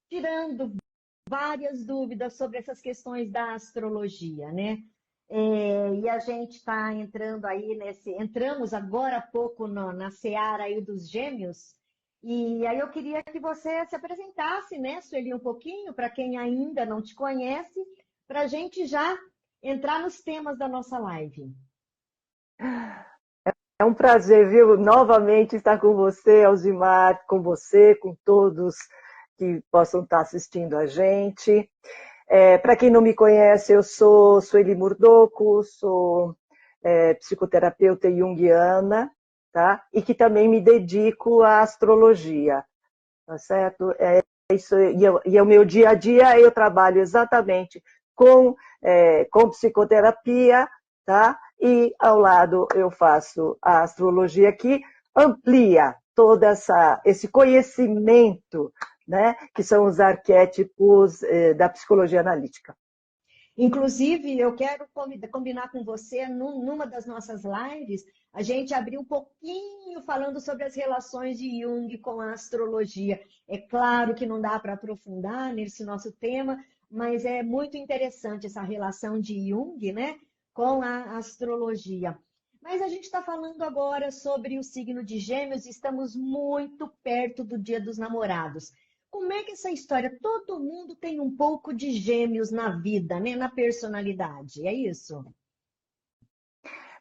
tirando várias dúvidas sobre essas questões da astrologia, né? E a gente está entrando aí entramos agora há pouco na seara aí dos gêmeos, e aí eu queria que você se apresentasse, né, Sueli, um pouquinho, para quem ainda não te conhece, para a gente já entrar nos temas da nossa live. É um prazer, viu, novamente estar com você, Alzimar, com você, com todos que possam estar assistindo a gente. Para quem não me conhece, eu sou Sueli Murdoco, sou psicoterapeuta junguiana, tá? E que também me dedico à astrologia, tá certo? Isso, e é o meu dia a dia, eu trabalho exatamente com psicoterapia, tá? E ao lado eu faço a astrologia que amplia todo esse conhecimento, né? Que são os arquétipos da psicologia analítica. Inclusive, eu quero combinar com você, numa das nossas lives, a gente abrir um pouquinho falando sobre as relações de Jung com a astrologia. É claro que não dá para aprofundar nesse nosso tema, mas é muito interessante essa relação de Jung, né, com a astrologia. Mas a gente está falando agora sobre o signo de Gêmeos e estamos muito perto do Dia dos Namorados. Como é que essa história? Todo mundo tem um pouco de gêmeos na vida, né? Na personalidade, é isso?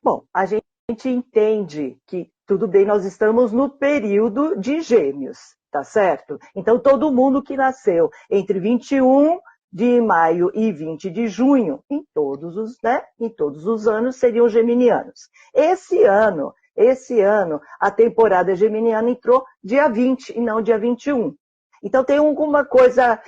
Bom, a gente entende que, tudo bem, nós estamos no período de gêmeos, tá certo? Então, todo mundo que nasceu entre 21 de maio e 20 de junho, em todos os anos, seriam geminianos. Esse ano, a temporada geminiana entrou dia 20 e não dia 21. Então, tem alguma coisa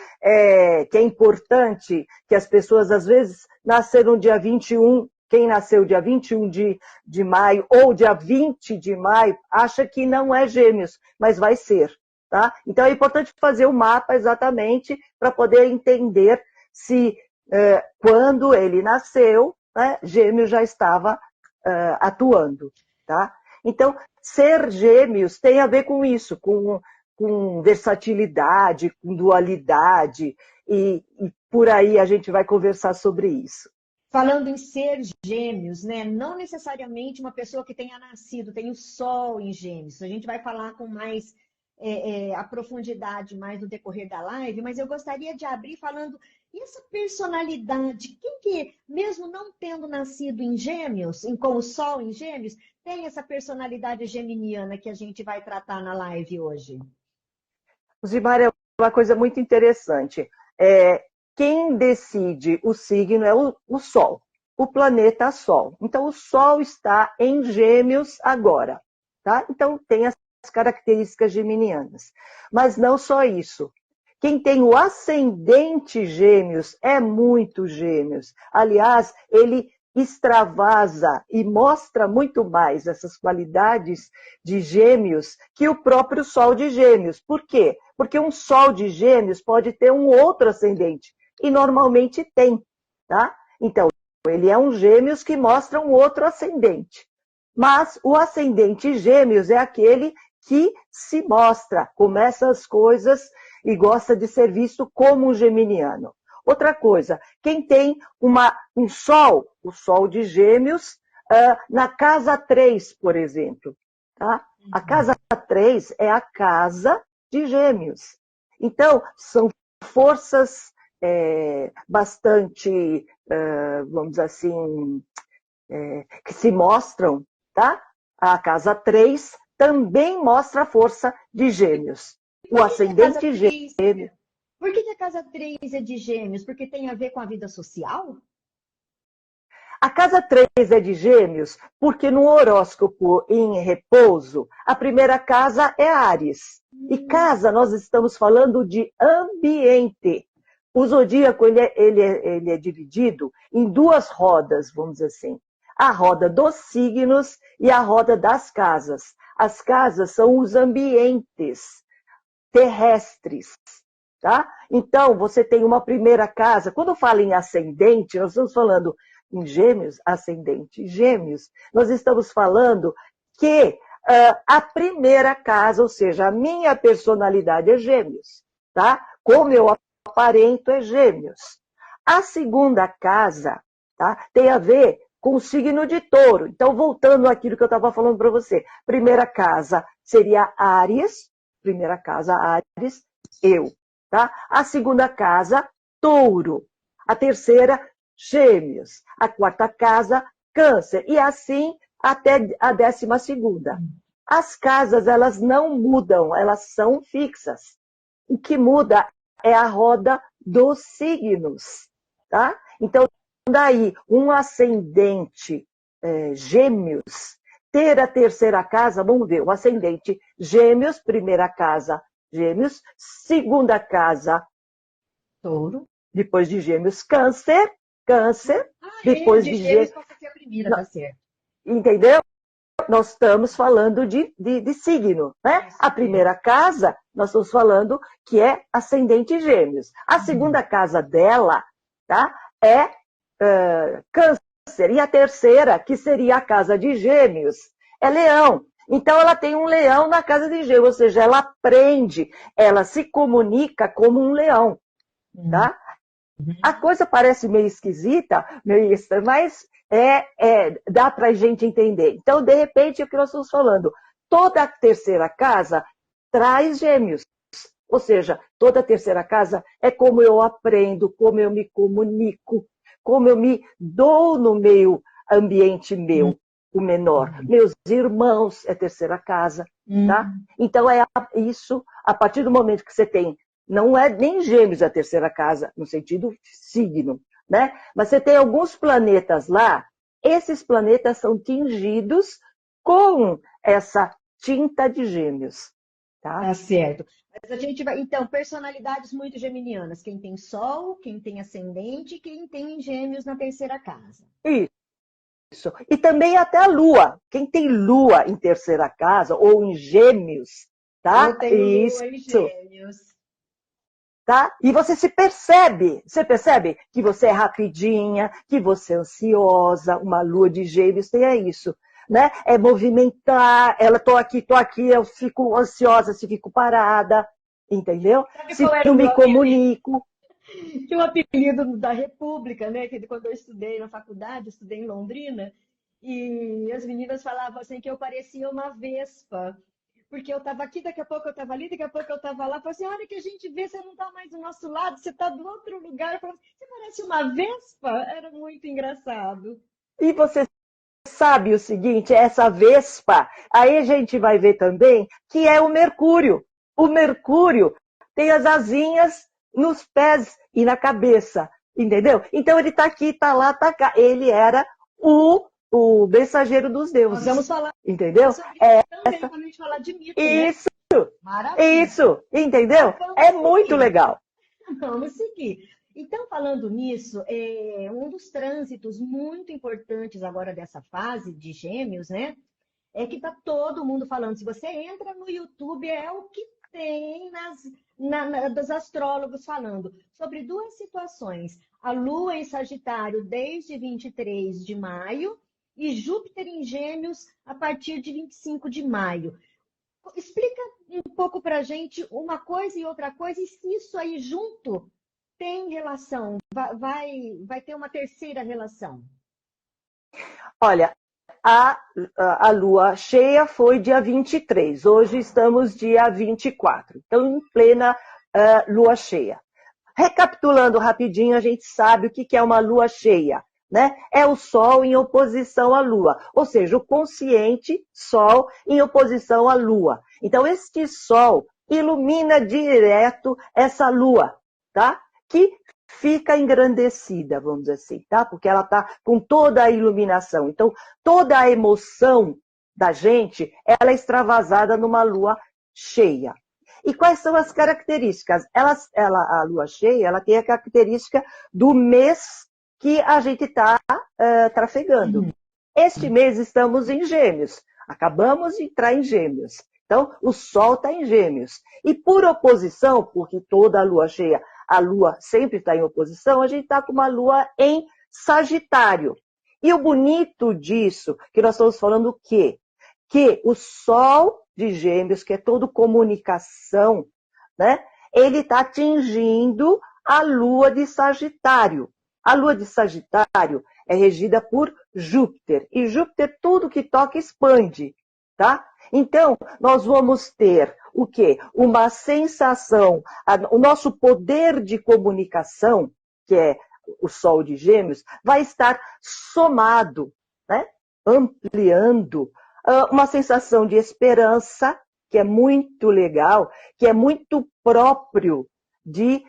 que é importante, que as pessoas, às vezes, nasceram dia 21. Quem nasceu dia 21 de maio ou dia 20 de maio acha que não é gêmeos, mas vai ser. Tá? Então, é importante fazer o mapa exatamente para poder entender se, quando ele nasceu, né, gêmeos já estava atuando. Tá? Então, ser gêmeos tem a ver com isso, com versatilidade, com dualidade, e por aí a gente vai conversar sobre isso. Falando em ser gêmeos, né? Não necessariamente uma pessoa que tenha nascido, tem o sol em gêmeos. A gente vai falar com mais a profundidade mais no decorrer da live, mas eu gostaria de abrir falando, e essa personalidade, quem que, mesmo não tendo nascido em gêmeos, com o sol em gêmeos, tem essa personalidade geminiana que a gente vai tratar na live hoje? Zimar, é uma coisa muito interessante. Quem decide o signo é o Sol, o planeta Sol. Então, o Sol está em Gêmeos agora, tá? Então, tem as características geminianas. Mas não só isso. Quem tem o ascendente Gêmeos é muito Gêmeos. Aliás, ele extravasa e mostra muito mais essas qualidades de Gêmeos que o próprio Sol de Gêmeos. Por quê? Porque um Sol de Gêmeos pode ter um outro ascendente, e normalmente tem, tá? Então, ele é um Gêmeos que mostra um outro ascendente. Mas o ascendente Gêmeos é aquele que se mostra, começa as coisas e gosta de ser visto como um geminiano. Outra coisa, quem tem um Sol, o Sol de Gêmeos, na casa 3, por exemplo. Tá? A casa 3 é a casa de Gêmeos. Então, são forças bastante, vamos dizer assim, que se mostram, tá? A casa 3 também mostra a força de Gêmeos. O ascendente Gêmeos. Por que a casa 3 é de Gêmeos? Porque tem a ver com a vida social? A casa 3 é de Gêmeos porque no horóscopo em repouso, a primeira casa é Áries. E casa, nós estamos falando de ambiente. O zodíaco ele é dividido em duas rodas, vamos dizer assim. A roda dos signos e a roda das casas. As casas são os ambientes terrestres. Tá? Então, você tem uma primeira casa. Quando fala em ascendente, nós estamos falando em Gêmeos, ascendente Gêmeos. Nós estamos falando que a primeira casa, ou seja, a minha personalidade é Gêmeos. Tá? como eu aparento é Gêmeos. A segunda casa, tá, tem a ver com o signo de Touro. Então, voltando àquilo que eu estava falando para você. Primeira casa seria Áries. Primeira casa, Áries, eu. Tá? A segunda casa, Touro. A terceira, Gêmeos. A quarta casa, Câncer. E assim até a 12ª. As casas, elas não mudam, elas são fixas. O que muda é a roda dos signos. Tá? Então, daí, um ascendente Gêmeos, ter a terceira casa, vamos ver, o ascendente Gêmeos, primeira casa, Gêmeos, segunda casa, Touro. Depois de Gêmeos, Câncer, depois de Gêmeos passa a ser a primeira, tá certo. Entendeu? Nós estamos falando de signo, né? A primeira casa, nós estamos falando que é ascendente Gêmeos. A segunda casa dela, tá? É Câncer. E a terceira, que seria a casa de Gêmeos, é Leão. Então, ela tem um leão na casa de Gêmeos, ou seja, ela aprende, ela se comunica como um leão, tá? A coisa parece meio esquisita, meio estranha, mas dá para a gente entender. Então, de repente, é o que nós estamos falando. Toda a terceira casa traz Gêmeos. Ou seja, toda a terceira casa é como eu aprendo, como eu me comunico, como eu me dou no meio ambiente meu, o menor. Meus irmãos é terceira casa, tá? Então, é isso, a partir do momento que você tem, não é nem Gêmeos a terceira casa, no sentido signo, né? Mas você tem alguns planetas lá, esses planetas são tingidos com essa tinta de Gêmeos, tá? Tá certo. Mas a gente vai, então, personalidades muito geminianas. Quem tem Sol, quem tem Ascendente, quem tem Gêmeos na terceira casa. Isso. E também até a Lua. Quem tem Lua em terceira casa ou em Gêmeos, tá? Eu tenho Isso. Lua em Gêmeos. Tá? E você percebe que você é rapidinha, que você é ansiosa, uma Lua de Gêmeos tem isso. Né? É movimentar, tô aqui, eu fico ansiosa se fico parada, entendeu? Se não me comunico. Tinha um apelido da República, né? Que quando eu estudei na faculdade, estudei em Londrina, e as meninas falavam assim que eu parecia uma vespa. Porque eu estava aqui, daqui a pouco eu estava ali, daqui a pouco eu estava lá. Falei assim, olha que a gente vê, você não está mais do nosso lado, você está do outro lugar. Eu falei, você parece uma vespa? Era muito engraçado. E você sabe o seguinte, essa vespa, aí a gente vai ver também que é o Mercúrio. O Mercúrio tem as asinhas nos pés e na cabeça, entendeu? Então ele está aqui, está lá, está cá. Ele era o mensageiro dos deuses. Nós vamos falar entendeu? sobre isso também, quando a gente falar de mito, isso, né? Maravilha. Isso, entendeu? É muito legal. Vamos seguir. Então, falando nisso, um dos trânsitos muito importantes agora dessa fase de Gêmeos, né? É que tá todo mundo falando. Se você entra no YouTube, é o que tem dos astrólogos falando sobre duas situações. A Lua em Sagitário desde 23 de maio e Júpiter em Gêmeos a partir de 25 de maio. Explica um pouco para a gente uma coisa e outra coisa, e se isso aí junto tem relação, vai ter uma terceira relação. Olha, a lua cheia foi dia 23, hoje estamos dia 24, então em plena lua cheia. Recapitulando rapidinho, a gente sabe o que é uma lua cheia, né? É o Sol em oposição à Lua, ou seja, o consciente Sol em oposição à Lua. Então, este Sol ilumina direto essa Lua, tá? Que fica engrandecida, vamos dizer assim, tá? Porque ela está com toda a iluminação. Então, toda a emoção da gente, ela é extravasada numa lua cheia. E quais são as características? A lua cheia, ela tem a característica do mês que a gente está trafegando. Este mês estamos em Gêmeos. Acabamos de entrar em Gêmeos. Então, o Sol está em Gêmeos. E por oposição, porque toda a lua cheia, a lua sempre está em oposição, a gente está com uma lua em Sagitário. E o bonito disso, que nós estamos falando o quê? Que o Sol de Gêmeos, que é todo comunicação, né? ele está atingindo a lua de Sagitário. A lua de Sagitário é regida por Júpiter, e Júpiter tudo que toca expande, tá? Então, nós vamos ter o quê? Uma sensação, o nosso poder de comunicação, que é o Sol de Gêmeos, vai estar somado, né? Ampliando uma sensação de esperança, que é muito legal, que é muito próprio de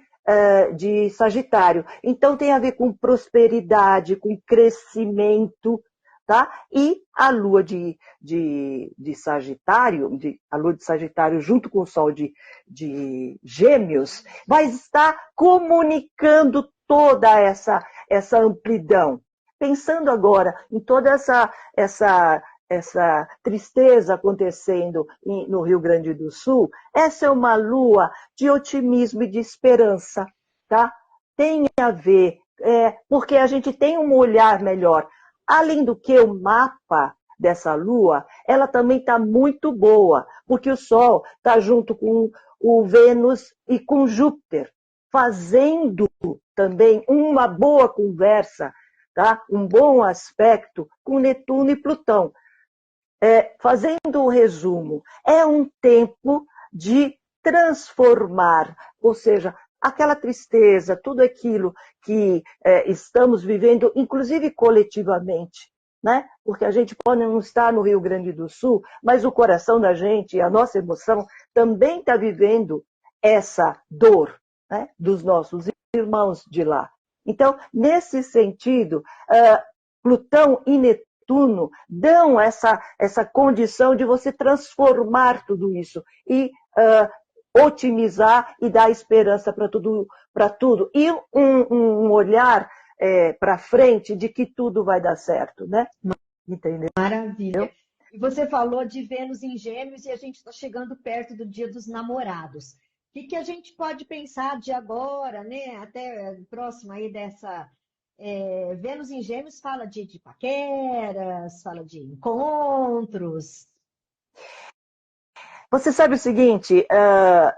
Sagitário. Então, tem a ver com prosperidade, com crescimento, tá? E a lua de Sagitário, a lua de Sagitário junto com o Sol de Gêmeos, vai estar comunicando toda essa amplidão. Pensando agora em toda essa tristeza acontecendo no Rio Grande do Sul, essa é uma lua de otimismo e de esperança, tá? Tem a ver, porque a gente tem um olhar melhor. Além do que, o mapa dessa lua, ela também está muito boa, porque o Sol está junto com o Vênus e com Júpiter, fazendo também uma boa conversa, tá? Um bom aspecto com Netuno e Plutão. Fazendo um resumo, é um tempo de transformar, ou seja, aquela tristeza, tudo aquilo que estamos vivendo, inclusive coletivamente, né? Porque a gente pode não estar no Rio Grande do Sul, mas o coração da gente, a nossa emoção, também está vivendo essa dor, né? Dos nossos irmãos de lá. Então, nesse sentido, Plutão e Netuno dão essa condição de você transformar tudo isso e otimizar e dar esperança para tudo. E um olhar para frente de que tudo vai dar certo, né? Entendeu? Maravilha. E você falou de Vênus em Gêmeos e a gente está chegando perto do Dia dos Namorados. O que a gente pode pensar de agora, né? Até próximo aí dessa... Vênus em Gêmeos fala de paqueras, fala de encontros. Você sabe o seguinte,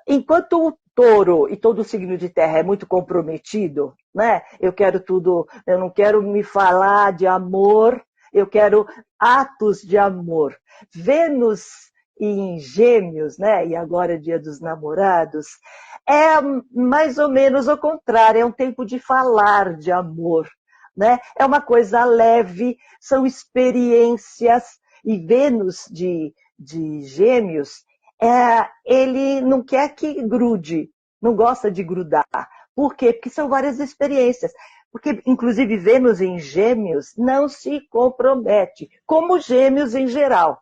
enquanto o touro e todo o signo de terra é muito comprometido, né? Eu não quero me falar de amor, eu quero atos de amor. Vênus em Gêmeos, né? E agora é Dia dos Namorados, é mais ou menos o contrário, é um tempo de falar de amor, né? É uma coisa leve, são experiências, e Vênus de Gêmeos, ele não quer que grude, não gosta de grudar. Por quê? Porque são várias experiências. Porque, inclusive, Vênus em Gêmeos não se compromete, como Gêmeos em geral.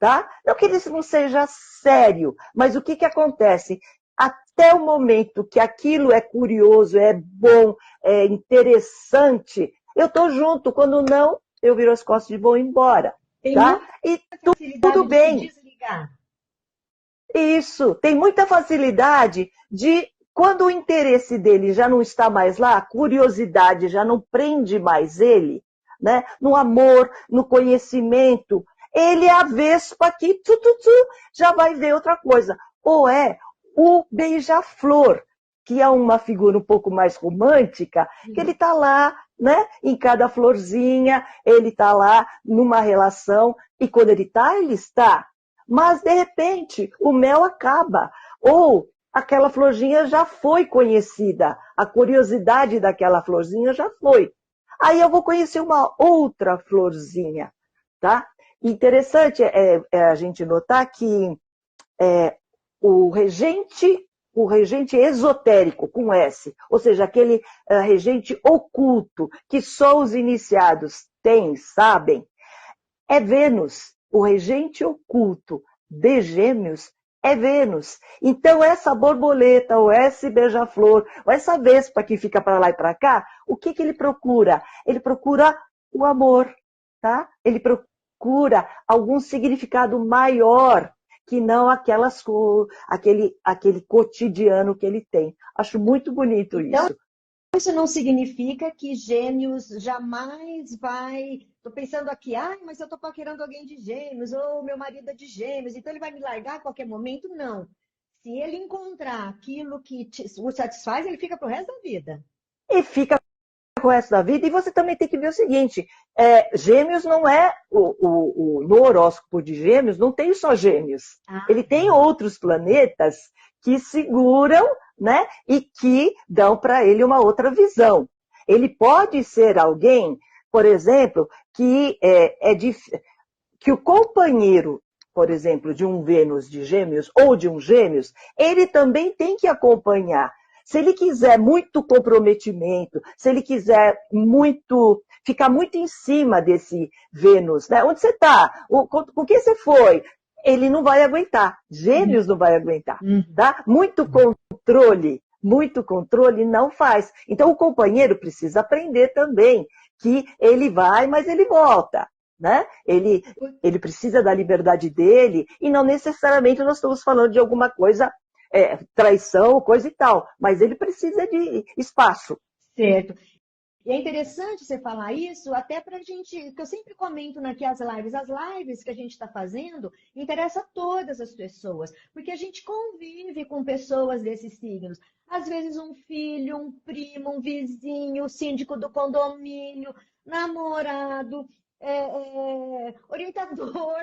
Tá? Não que isso não seja sério, mas o que acontece? Até o momento que aquilo é curioso, é bom, é interessante, eu estou junto. Quando não, eu viro as costas e vou embora. Tá? E tudo bem. De se desligar. Isso, tem muita facilidade de, quando o interesse dele já não está mais lá, a curiosidade já não prende mais ele, né? No amor, no conhecimento, ele é a vespa que já vai ver outra coisa. Ou é o beija-flor, que é uma figura um pouco mais romântica, que ele está lá, né? Em cada florzinha, ele está lá numa relação, e quando ele está. Mas, de repente, o mel acaba. Ou aquela florzinha já foi conhecida. A curiosidade daquela florzinha já foi. Aí eu vou conhecer uma outra florzinha, tá? Interessante a gente notar que o regente esotérico, com S, ou seja, aquele regente oculto que só os iniciados têm, sabem, é Vênus. O regente oculto de Gêmeos é Vênus. Então, essa borboleta, ou esse beija-flor, ou essa vespa que fica para lá e para cá, o que ele procura? Ele procura o amor, tá? Ele procura algum significado maior que não aquele cotidiano que ele tem. Acho muito bonito isso. Isso não significa que Gêmeos jamais vai... Estou pensando aqui, mas eu estou paquerando alguém de Gêmeos, ou meu marido é de Gêmeos, então ele vai me largar a qualquer momento? Não. se ele encontrar aquilo que o satisfaz, ele fica pro resto da vida. E fica o resto da vida. E você também tem que ver o seguinte, Gêmeos não é, no horóscopo de Gêmeos, não tem só Gêmeos. Ele tem outros planetas que seguram, né, e que dão para ele uma outra visão. Ele pode ser alguém, por exemplo, que que o companheiro, por exemplo, de um Vênus de Gêmeos ou de um Gêmeos, ele também tem que acompanhar. Se ele quiser muito comprometimento, se ele quiser ficar muito em cima desse Vênus, né? Onde você está? Com quem você foi? Ele não vai aguentar. Gêmeos não vai aguentar, tá? Muito controle não faz. Então o companheiro precisa aprender também que ele vai, mas ele volta. Né? Ele precisa da liberdade dele, e não necessariamente nós estamos falando de alguma coisa, traição, coisa e tal, mas ele precisa de espaço. Certo. E é interessante você falar isso, até para a gente, que eu sempre comento aqui as lives que a gente está fazendo, interessa a todas as pessoas, porque a gente convive com pessoas desses signos. Às vezes um filho, um primo, um vizinho, o síndico do condomínio, namorado, orientador.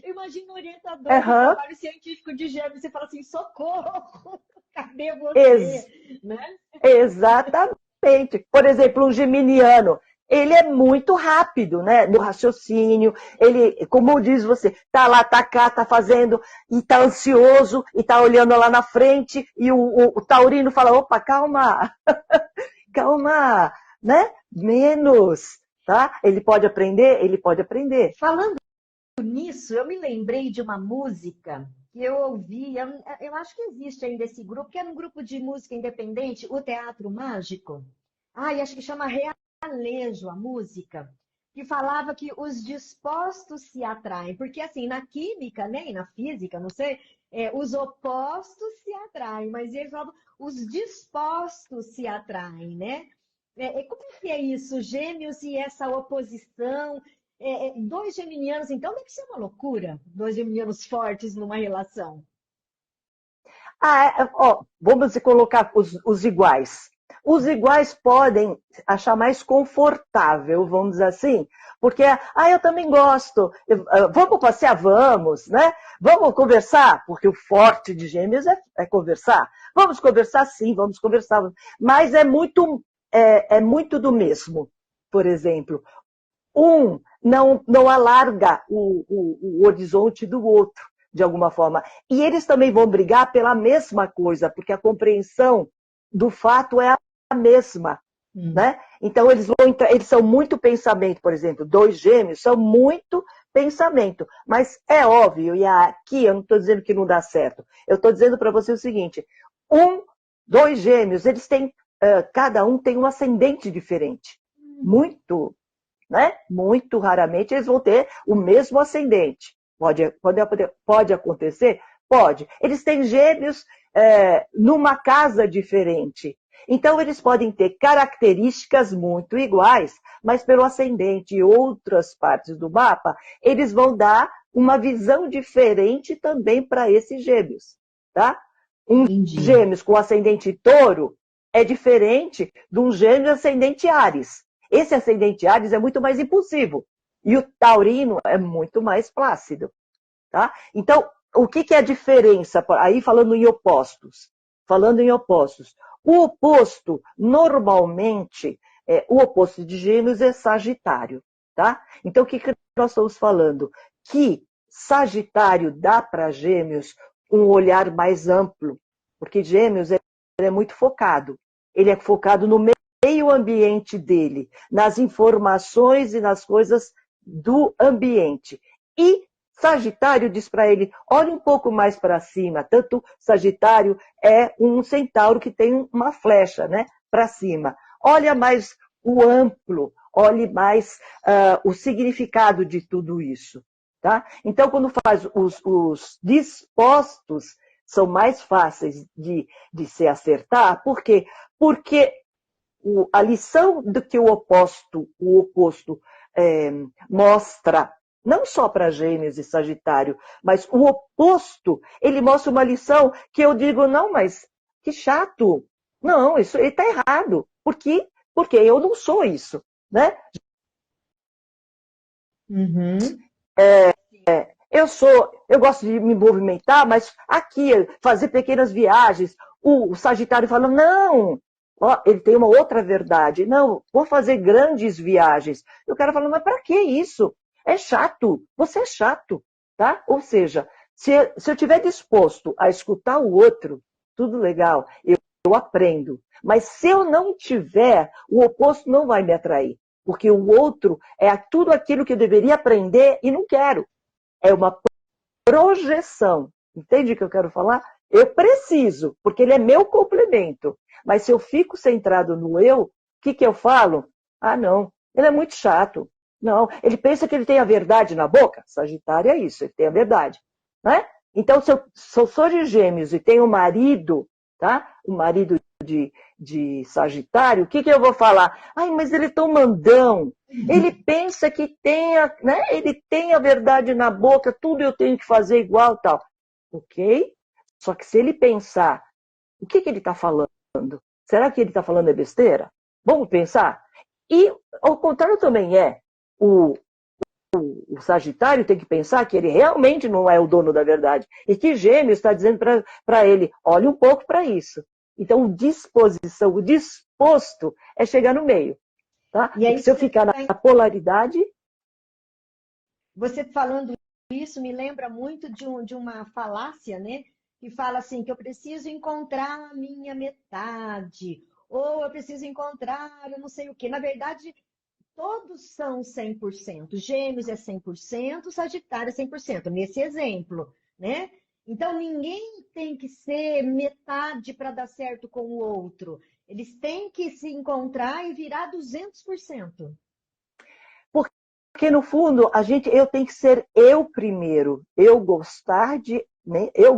Imagina um orientador do trabalho científico de Gêmeos, você fala assim, socorro, cadê você? Né? Exatamente. Por exemplo, um geminiano, ele é muito rápido, né, no raciocínio, ele, como diz você, tá lá, tá cá, tá fazendo, e tá ansioso, e tá olhando lá na frente, e o taurino fala, opa, calma, calma, né, menos, tá? Ele pode aprender? Ele pode aprender. Falando nisso, eu me lembrei de uma música que eu ouvi, eu acho que existe ainda esse grupo, que era um grupo de música independente, o Teatro Mágico. E acho que chama Realejo a música, que falava que os dispostos se atraem, porque assim, na química, né, e na física, não sei, os opostos se atraem, mas eles falavam, os dispostos se atraem, né? Como é que é isso, Gêmeos e essa oposição? Dois geminianos, então, deve ser uma loucura, dois geminianos fortes numa relação. Vamos colocar os iguais. Os iguais podem achar mais confortável, vamos dizer assim, porque, eu também gosto, vamos passear, vamos, né? Vamos conversar, porque o forte de Gêmeos é conversar. Vamos conversar, sim, vamos conversar, mas é muito do mesmo, por exemplo. Um não alarga o horizonte do outro, de alguma forma. E eles também vão brigar pela mesma coisa, porque a compreensão do fato é a mesma. Né? Então, eles são muito pensamento, por exemplo, dois Gêmeos são muito pensamento. Mas é óbvio, e aqui eu não estou dizendo que não dá certo, eu estou dizendo para você o seguinte, dois Gêmeos, eles têm, cada um tem um ascendente diferente. Muito, né? Muito raramente eles vão ter o mesmo ascendente. Pode acontecer? Pode. Eles têm Gêmeos numa casa diferente. Então, eles podem ter características muito iguais, mas pelo ascendente e outras partes do mapa, eles vão dar uma visão diferente também para esses Gêmeos. Tá? Gêmeos com ascendente Touro é diferente de um Gêmeos ascendente Áries. Esse ascendente Áries é muito mais impulsivo. E o taurino é muito mais plácido. Tá? Então, o que é a diferença? Aí falando em opostos. O oposto, normalmente, o oposto de Gêmeos é Sagitário. Tá? Então, o que nós estamos falando? Que Sagitário dá para Gêmeos um olhar mais amplo. Porque Gêmeos é muito focado. Ele é focado no meio ambiente dele, nas informações e nas coisas do ambiente. E Sagitário diz para ele, olha um pouco mais para cima. Tanto Sagitário é um centauro que tem uma flecha, né, para cima. Olha mais o amplo, olhe mais o significado de tudo isso. Tá? Então, quando faz os dispostos, são mais fáceis de se acertar. Por quê? Porque a lição do que o oposto mostra não só para Gêmeos e Sagitário, mas o oposto, ele mostra uma lição que eu digo, não, mas que chato. Não, isso está errado. Por quê? Porque eu não sou isso, né? Uhum. Eu gosto de me movimentar, mas aqui, fazer pequenas viagens. O Sagitário fala, não, ó, ele tem uma outra verdade. Não, vou fazer grandes viagens. E o cara fala, mas para que isso? É chato, você é chato, tá? Ou seja, se eu estiver disposto a escutar o outro, tudo legal, eu aprendo. Mas se eu não tiver, o oposto não vai me atrair. Porque o outro é tudo aquilo que eu deveria aprender e não quero. É uma projeção. Entende o que eu quero falar? Eu preciso, porque ele é meu complemento. Mas se eu fico centrado no eu, o que eu falo? Ah, não, ele é muito chato. Não, ele pensa que ele tem a verdade na boca. Sagitário é isso, ele tem a verdade. Né? Então, se eu sou de Gêmeos e tenho um marido, tá? Um marido de Sagitário, o que eu vou falar? Ai, mas ele é tão mandão. Ele pensa que ele tem a verdade na boca, tudo eu tenho que fazer igual, tal. Ok? Só que se ele pensar, o que ele está falando? Será que ele está falando é besteira? Vamos pensar? E ao contrário também o Sagitário tem que pensar que ele realmente não é o dono da verdade. E que Gêmeos está dizendo para ele, olhe um pouco para isso. Então, o disposto é chegar no meio. Tá? E aí, se eu ficar na polaridade... Você falando isso me lembra muito de uma falácia, né? Que fala assim, que eu preciso encontrar a minha metade, ou eu preciso encontrar eu não sei o quê. Na verdade, todos são 100%. Gêmeos é 100%, Sagitário é 100%, nesse exemplo, né? Então, ninguém tem que ser metade para dar certo com o outro. Eles têm que se encontrar e virar 200%. Porque, no fundo, eu tenho que ser eu primeiro. Eu gostar de eu,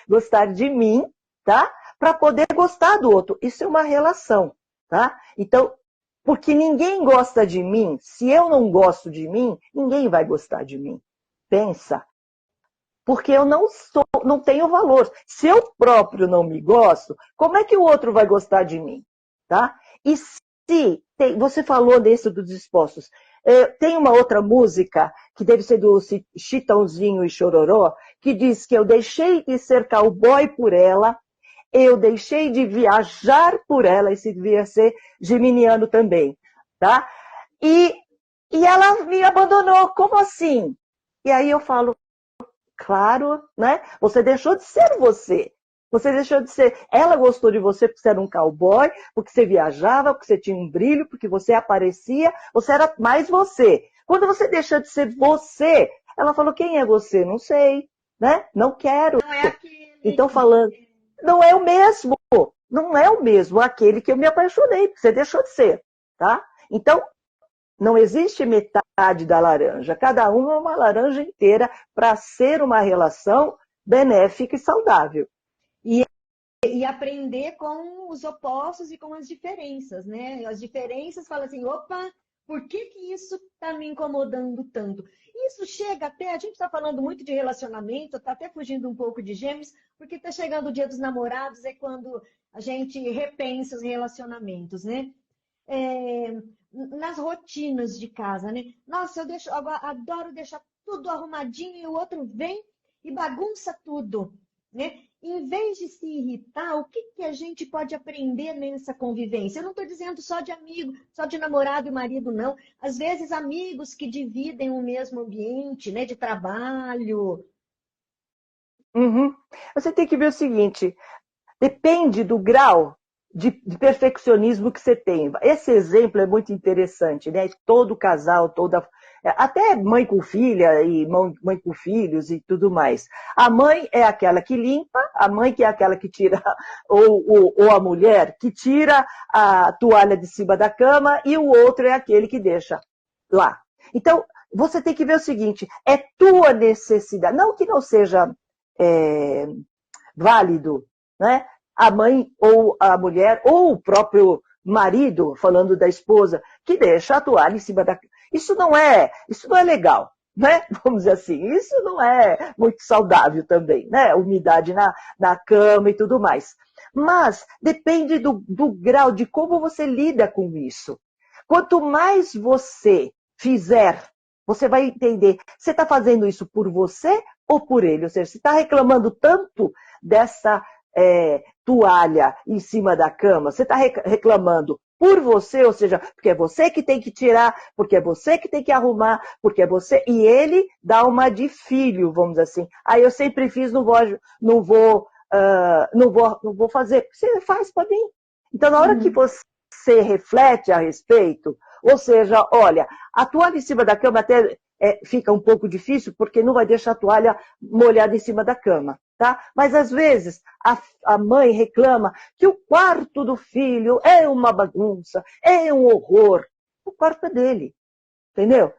gostar de mim, tá? Para poder gostar do outro. Isso é uma relação, tá? Então, porque ninguém gosta de mim, se eu não gosto de mim, ninguém vai gostar de mim. Pensa. Porque eu não tenho valor. Se eu próprio não me gosto, como é que o outro vai gostar de mim? Tá? E você falou desse dos dispostos. Tem uma outra música, que deve ser do Chitãozinho e Chororó, que diz que eu deixei de ser cowboy por ela, eu deixei de viajar por ela, esse devia ser geminiano também. Tá? E ela me abandonou, como assim? E aí eu falo, claro, né? Você deixou de ser você. Você deixou de ser. Ela gostou de você porque você era um cowboy, porque você viajava, porque você tinha um brilho, porque você aparecia, você era mais você. Quando você deixou de ser você, ela falou: quem é você? Não sei, né? Não quero. Não é aquele. Então, falando, não é o mesmo. Não é o mesmo aquele que eu me apaixonei, porque você deixou de ser, tá? Então, não existe metade da laranja. Cada uma é uma laranja inteira para ser uma relação benéfica e saudável. E aprender com os opostos e com as diferenças, né? As diferenças falam assim, opa, por que isso está me incomodando tanto? Isso chega até, a gente está falando muito de relacionamento, está até fugindo um pouco de Gêmeos, porque está chegando o Dia dos Namorados, é quando a gente repensa os relacionamentos, né? Nas rotinas de casa, né? Nossa, eu adoro deixar tudo arrumadinho e o outro vem e bagunça tudo, né? Em vez de se irritar, o que a gente pode aprender nessa convivência? Eu não estou dizendo só de amigo, só de namorado e marido, não. Às vezes, amigos que dividem o mesmo ambiente, né, de trabalho. Uhum. Você tem que ver o seguinte, depende do grau de perfeccionismo que você tem. Esse exemplo é muito interessante, né? Todo casal, até mãe com filha e mãe com filhos e tudo mais. A mãe é aquela que limpa, a mãe que é aquela que tira, ou a mulher que tira a toalha de cima da cama e o outro é aquele que deixa lá. Então, você tem que ver o seguinte, é tua necessidade, não que não seja válido, né? A mãe ou a mulher ou o próprio marido, falando da esposa, que deixa a toalha em cima da cama. Isso não é legal, né? Vamos dizer assim, isso não é muito saudável também, né? Umidade na cama e tudo mais. Mas depende do grau, de como você lida com isso. Quanto mais você fizer, você vai entender, você está fazendo isso por você ou por ele? Ou seja, você está reclamando tanto dessa toalha em cima da cama, você está reclamando por você, ou seja, porque é você que tem que tirar, porque é você que tem que arrumar, porque é você, e ele dá uma de filho, vamos dizer assim. Aí eu sempre fiz, não vou fazer, você faz para mim. Então, na hora que você reflete a respeito, ou seja, olha, a toalha em cima da cama até fica um pouco difícil, porque não vai deixar a toalha molhada em cima da cama, tá? Mas, às vezes, a mãe reclama que o quarto do filho é uma bagunça, é um horror. O quarto é dele, entendeu?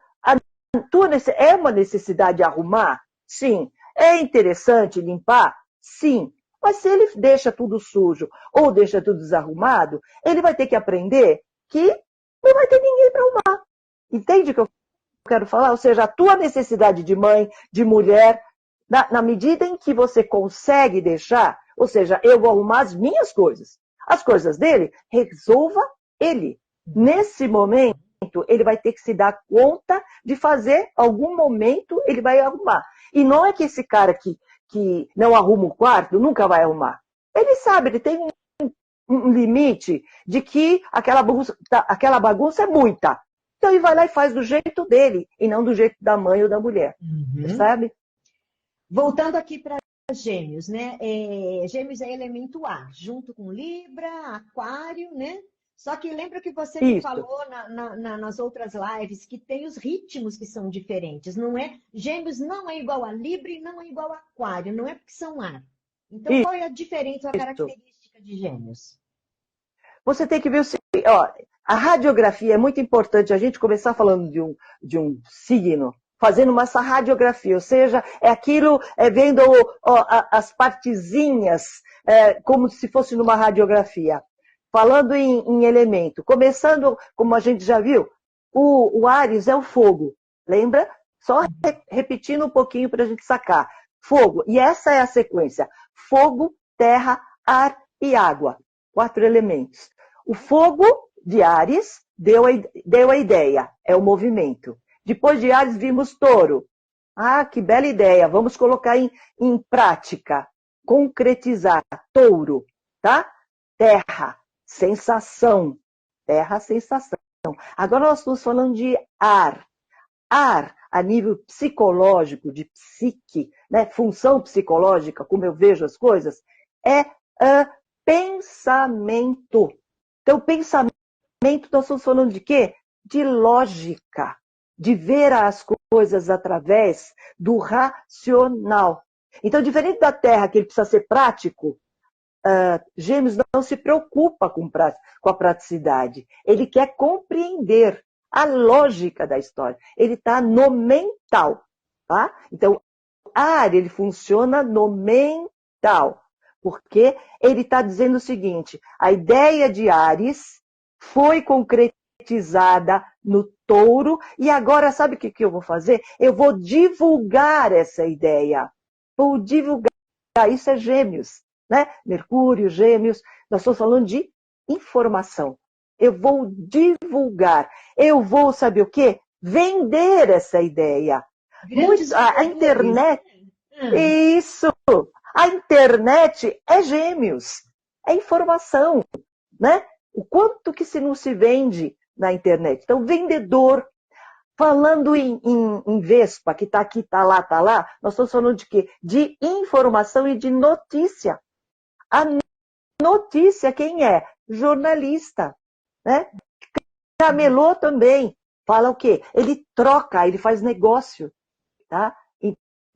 É uma necessidade de arrumar? Sim. É interessante limpar? Sim. Mas se ele deixa tudo sujo ou deixa tudo desarrumado, ele vai ter que aprender que não vai ter ninguém para arrumar. Entende o que eu quero falar? Ou seja, a tua necessidade de mãe, de mulher, na medida em que você consegue deixar, ou seja, eu vou arrumar as minhas coisas. As coisas dele, resolva ele. Nesse momento, ele vai ter que se dar conta de fazer, algum momento ele vai arrumar. E não é que esse cara que não arruma o quarto nunca vai arrumar. Ele sabe, ele tem um limite de que aquela bagunça é muita. Então ele vai lá e faz do jeito dele, e não do jeito da mãe ou da mulher. Percebe? Voltando aqui para Gêmeos, né? Gêmeos é elemento ar, junto com Libra, Aquário, né? Só que lembra que você me falou nas outras lives que tem os ritmos que são diferentes, não é? Gêmeos não é igual a Libra e não é igual a Aquário, não é porque são ar. Então, qual é a diferença, a característica de Gêmeos? Você tem que ver o seguinte, a radiografia é muito importante, a gente começar falando de um signo, fazendo essa radiografia, ou seja, vendo as partezinhas, como se fosse numa radiografia. Falando em elemento, começando, como a gente já viu, o Áries é o fogo, lembra? Só repetindo um pouquinho para a gente sacar. Fogo, e essa é a sequência. Fogo, terra, ar e água. 4 elementos. O fogo de Áries deu a ideia, é o movimento. Depois de Áries vimos Touro. Ah, que bela ideia, vamos colocar em prática. Concretizar, Touro, tá? Terra. Sensação. Terra, sensação. Agora nós estamos falando de ar. Ar, a nível psicológico, de psique, né? Função psicológica, como eu vejo as coisas, é pensamento. Então, pensamento, nós estamos falando de quê? De lógica. De ver as coisas através do racional. Então, diferente da Terra, que ele precisa ser prático, Gêmeos não se preocupa com a praticidade. Ele quer compreender a lógica da história. Ele está no mental. Tá? Então, Ar, ele funciona no mental. Porque ele está dizendo o seguinte, a ideia de Áries foi concretizada no Touro e agora sabe o que eu vou fazer? Eu vou divulgar essa ideia. Vou divulgar. Isso é Gêmeos. Né? Mercúrio, Gêmeos, nós estamos falando de informação. Eu vou divulgar, eu vou, saber o quê? Vender essa ideia. A internet, isso, a internet é Gêmeos, é informação, né? O quanto que não se vende na internet. Então, vendedor, falando em Vespa, que está aqui, está lá, nós estamos falando de quê? De informação e de notícia. A notícia, quem é? Jornalista, né? Camelô também. Fala o quê? Ele troca, ele faz negócio, tá?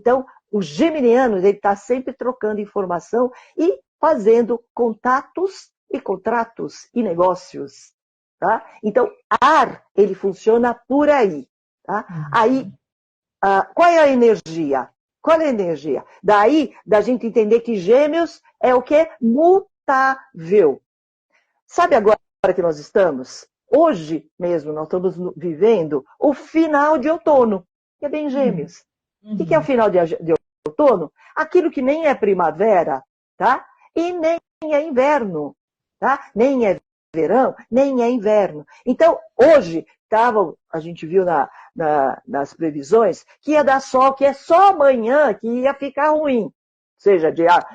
Então, o geminiano, ele está sempre trocando informação e fazendo contatos e contratos e negócios, tá? Então, ar, ele funciona por aí, tá? Aí, qual é a energia? Qual é a energia? Daí, da gente entender que Gêmeos é o quê? Mutável. Sabe agora que nós estamos? Hoje mesmo nós estamos vivendo o final de outono, que é bem Gêmeos. O que é o final de outono? Aquilo que nem é primavera, tá? E nem é inverno, tá? Nem é verão, nem é inverno. Então, hoje, a gente viu nas previsões que ia dar sol, que é só amanhã que ia ficar ruim. Ou seja, dia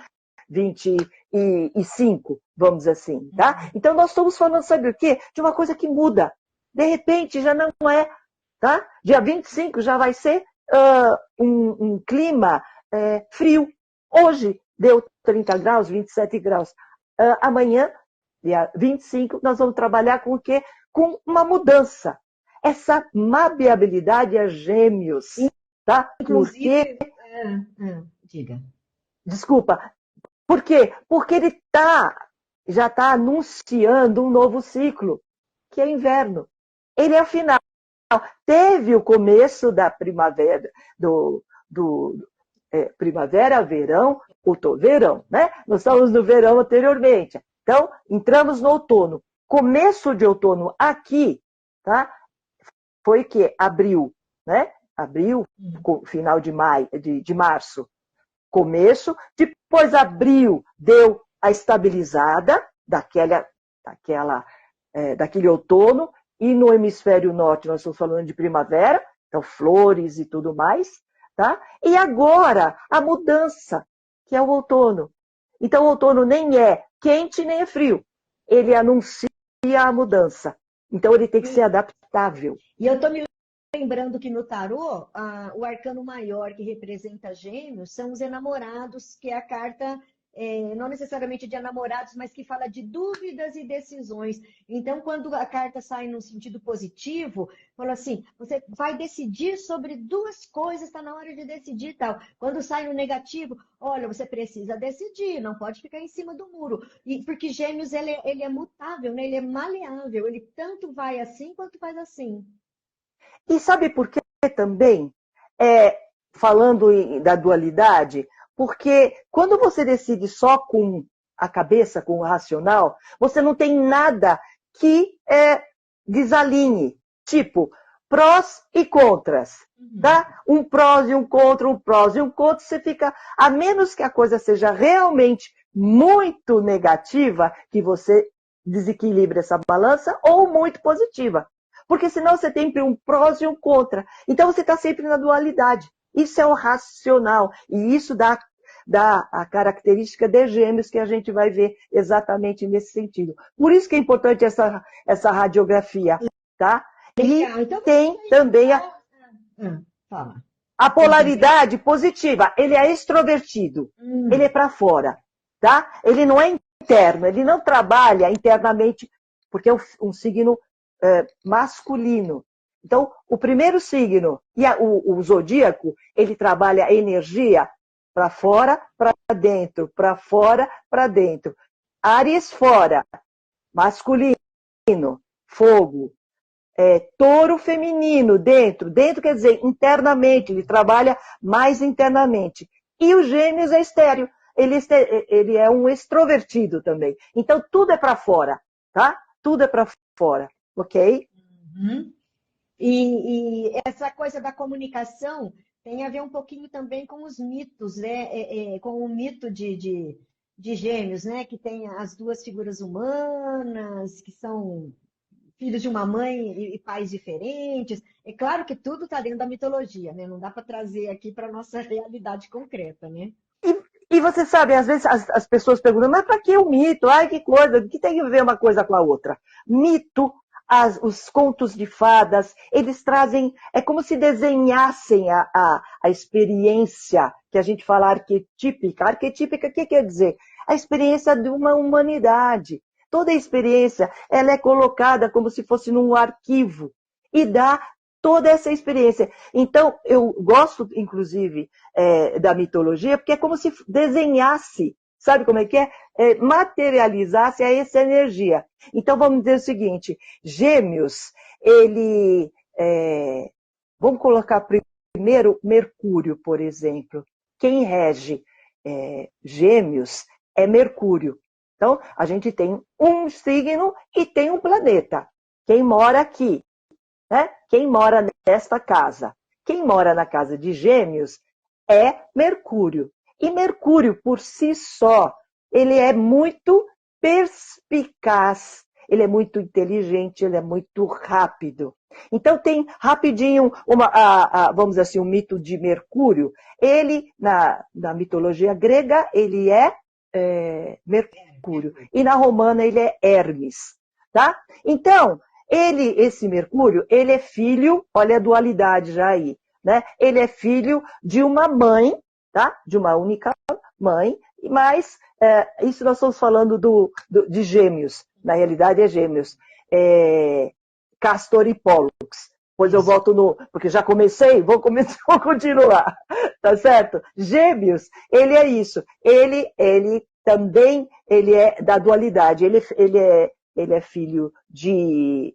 25, vamos dizer assim, tá? Então, nós estamos falando, sabe o quê? De uma coisa que muda. De repente, já não é, tá? Dia 25 já vai ser um clima frio. Hoje deu 30 graus, 27 graus. Amanhã, dia 25, nós vamos trabalhar com o quê? Com uma mudança. Essa maleabilidade é Gêmeos, tá? Inclusive, diga. Desculpa. Por quê? Porque ele já está anunciando um novo ciclo, que é inverno. Ele é o final. Teve o começo da primavera, primavera, verão, outono-verão, né? Nós estávamos no verão anteriormente. Então, entramos no outono. Começo de outono aqui, tá? Foi que abril, né? Abril, final de maio, de março. Começo, depois abril deu a estabilizada daquele outono, e no hemisfério norte nós estamos falando de primavera, então flores e tudo mais, tá? E agora a mudança, que é o outono. Então o outono nem é quente nem é frio, ele anuncia a mudança. Então ele tem que ser adaptável. E eu estou me lembrando que no tarô, o arcano maior que representa Gêmeos são os enamorados, que é a carta, não necessariamente de enamorados, mas que fala de dúvidas e decisões. Então, quando a carta sai num sentido positivo, fala assim, você vai decidir sobre duas coisas, está na hora de decidir e tal. Quando sai no negativo, olha, você precisa decidir, não pode ficar em cima do muro. Porque Gêmeos, ele é mutável, né? Ele é maleável, ele tanto vai assim quanto faz assim. E sabe por que também? Falando da dualidade, porque quando você decide só com a cabeça, com o racional, você não tem nada que desalinhe. Tipo, prós e contras. Tá? Um prós e um contra, um prós e um contra, você fica, a menos que a coisa seja realmente muito negativa, que você desequilibre essa balança, ou muito positiva. Porque senão você tem sempre um prós e um contra. Então você está sempre na dualidade. Isso é o racional. E isso dá a característica de Gêmeos que a gente vai ver exatamente nesse sentido. Por isso que é importante essa radiografia, tá? E então, tem também a polaridade positiva. Ele é extrovertido. Ele é para fora, tá? Ele não é interno. Ele não trabalha internamente, porque é um signo masculino. Então, o primeiro signo e o zodíaco, ele trabalha a energia para fora, para dentro, para fora, para dentro. Áries fora, masculino, fogo. Touro feminino, dentro. Dentro quer dizer internamente, ele trabalha mais internamente. E o Gêmeos é estéreo. Ele é um extrovertido também. Então, tudo é para fora, tá? Tudo é para fora. Ok? E essa coisa da comunicação tem a ver um pouquinho também com os mitos, né? Com o mito de Gêmeos, né? Que tem as duas figuras humanas, que são filhos de uma mãe e pais diferentes. É claro que tudo está dentro da mitologia, né? Não dá para trazer aqui para a nossa realidade concreta, né? E você sabe, às vezes as pessoas perguntam, mas para que o mito? Ai, que coisa, o que tem a ver uma coisa com a outra? Mito, os contos de fadas, eles trazem, é como se desenhassem a experiência que a gente fala arquetípica. Arquetípica, o que quer dizer? A experiência de uma humanidade. Toda a experiência, ela é colocada como se fosse num arquivo e dá toda essa experiência. Então, eu gosto, inclusive, da mitologia, porque é como se desenhasse, sabe como é que é? Materializasse essa energia. Então, vamos dizer o seguinte, Gêmeos, vamos colocar primeiro Mercúrio, por exemplo. Quem rege Gêmeos é Mercúrio, Então, a gente tem um signo e tem um planeta. Quem mora aqui, né? Quem mora nesta casa? Quem mora na casa de Gêmeos é Mercúrio. E Mercúrio, por si só, ele é muito perspicaz, ele é muito inteligente, ele é muito rápido. Então tem rapidinho, vamos dizer assim, o mito de Mercúrio. Ele, na mitologia grega, ele é Mercúrio. E na romana ele é Hermes. Tá? Então, esse Mercúrio, ele é filho, olha a dualidade já aí, né? Ele é filho de uma mãe, tá? De uma única mãe, mas isso nós estamos falando de Gêmeos, na realidade é Gêmeos, Castor e Pólux. Depois eu volto porque já comecei, vou continuar, tá certo? Gêmeos, ele é isso, ele também ele é da dualidade, ele é filho de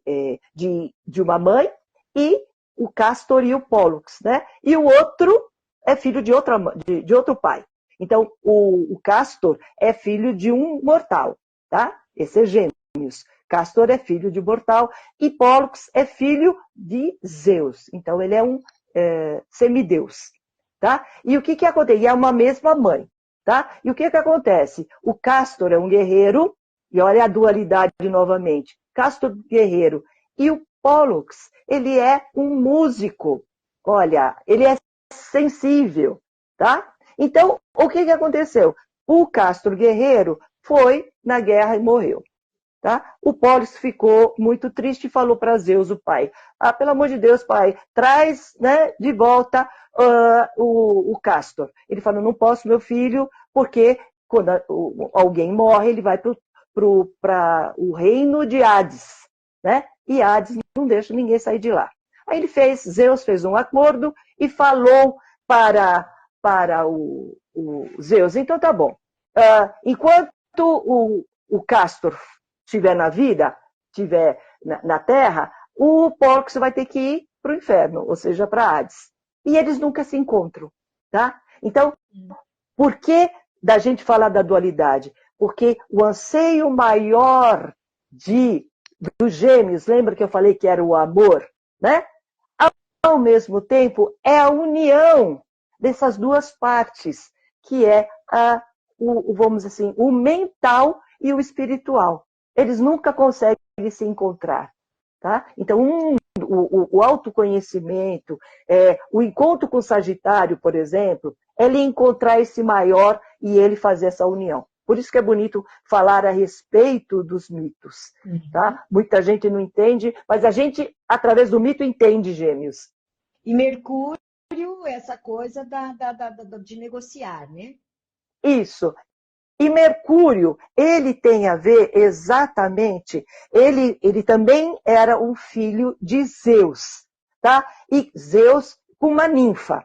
uma mãe e o Castor e o Pólux, né? E o outro é filho de outro pai. Então, o Castor é filho de um mortal, tá? Esse é Gêmeos. Castor é filho de mortal e Pólux é filho de Zeus. Então, ele é um semideus, tá? E o que acontece? E é uma mesma mãe, tá? E o que acontece? O Castor é um guerreiro, e olha a dualidade novamente. Castor, guerreiro. E o Pólux, ele é um músico. Olha, ele é sensível, tá? Então, o que aconteceu? O Castor guerreiro foi na guerra e morreu. Tá? O Pólux ficou muito triste e falou para Zeus, o pai, pelo amor de Deus, pai, traz, né, de volta o Castor. Ele falou, não posso, meu filho, porque quando alguém morre, ele vai para o reino de Hades, né? E Hades não deixa ninguém sair de lá. Aí Zeus fez um acordo e falou para o Zeus, então tá bom. Enquanto o Castor estiver na vida, estiver na Terra, o Pólux vai ter que ir para o inferno, ou seja, para Hades. E eles nunca se encontram, tá? Então, por que da gente falar da dualidade? Porque o anseio maior dos Gêmeos, lembra que eu falei que era o amor, né? Ao mesmo tempo, é a união dessas duas partes, que é vamos dizer assim, o mental e o espiritual. Eles nunca conseguem se encontrar. Tá? Então, o autoconhecimento, o encontro com o Sagitário, por exemplo, é ele encontrar esse maior e ele fazer essa união. Por isso que é bonito falar a respeito dos mitos. Tá? Muita gente não entende, mas a gente, através do mito, entende Gêmeos. E Mercúrio, essa coisa de negociar, né? Isso. E Mercúrio, ele tem a ver exatamente, ele também era um filho de Zeus, tá? E Zeus com uma ninfa.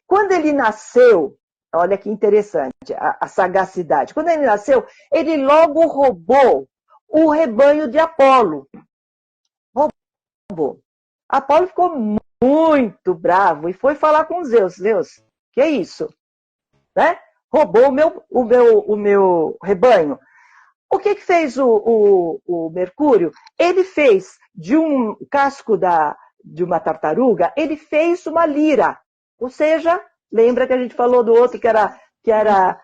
Quando ele nasceu, olha que interessante, a sagacidade. Quando ele nasceu, ele logo roubou o rebanho de Apolo. Roubou. Apolo ficou muito bravo e foi falar com Zeus. Zeus, que é isso? Né? Roubou o meu rebanho. O que fez o Mercúrio? Ele fez de um casco de uma tartaruga, ele fez uma lira. Ou seja, lembra que a gente falou do outro que era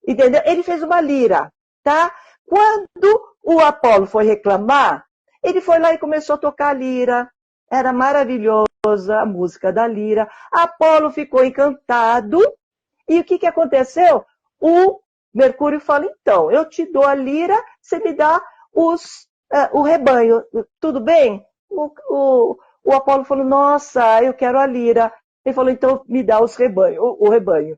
entendeu? Ele fez uma lira, tá? Quando o Apolo foi reclamar, ele foi lá e começou a tocar a lira. Era maravilhosa a música da lira. Apolo ficou encantado. E o que aconteceu? O Mercúrio fala, então, eu te dou a lira, você me dá o rebanho. Tudo bem? O Apolo falou, nossa, eu quero a lira. Ele falou, então me dá o rebanho.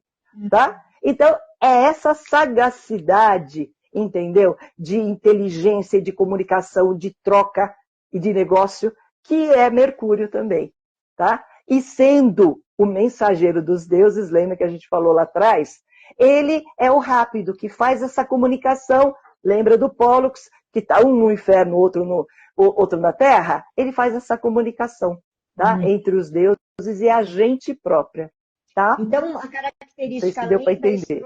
Tá? Então, é essa sagacidade, entendeu? De inteligência, de comunicação, de troca e de negócio, que é Mercúrio também. Tá? E sendo o mensageiro dos deuses, lembra que a gente falou lá atrás? Ele é o rápido, que faz essa comunicação. Lembra do Pólux, que está um no inferno, outro na terra? Ele faz essa comunicação, tá? Entre os deuses e a gente própria. Tá? Então, a característica se deu para entender.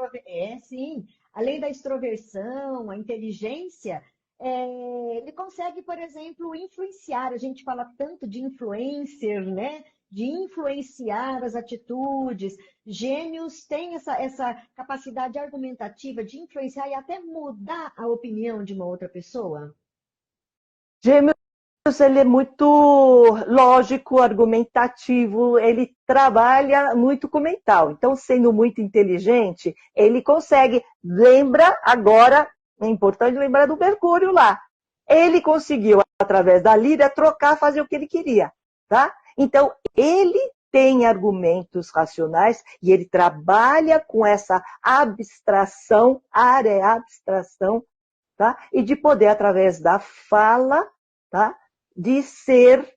sim, além da extroversão, a inteligência, ele consegue, por exemplo, influenciar. A gente fala tanto de influencer, né? De influenciar as atitudes. Gêmeos têm essa capacidade argumentativa de influenciar e até mudar a opinião de uma outra pessoa. Gêmeos, ele é muito lógico, argumentativo, ele trabalha muito com o mental. Então, sendo muito inteligente, ele consegue. Lembra agora, é importante lembrar do Mercúrio lá. Ele conseguiu, através da Líria, trocar, fazer o que ele queria, tá? Então, ele tem argumentos racionais e ele trabalha com essa abstração, abstração, tá? E de poder, através da fala, tá? De ser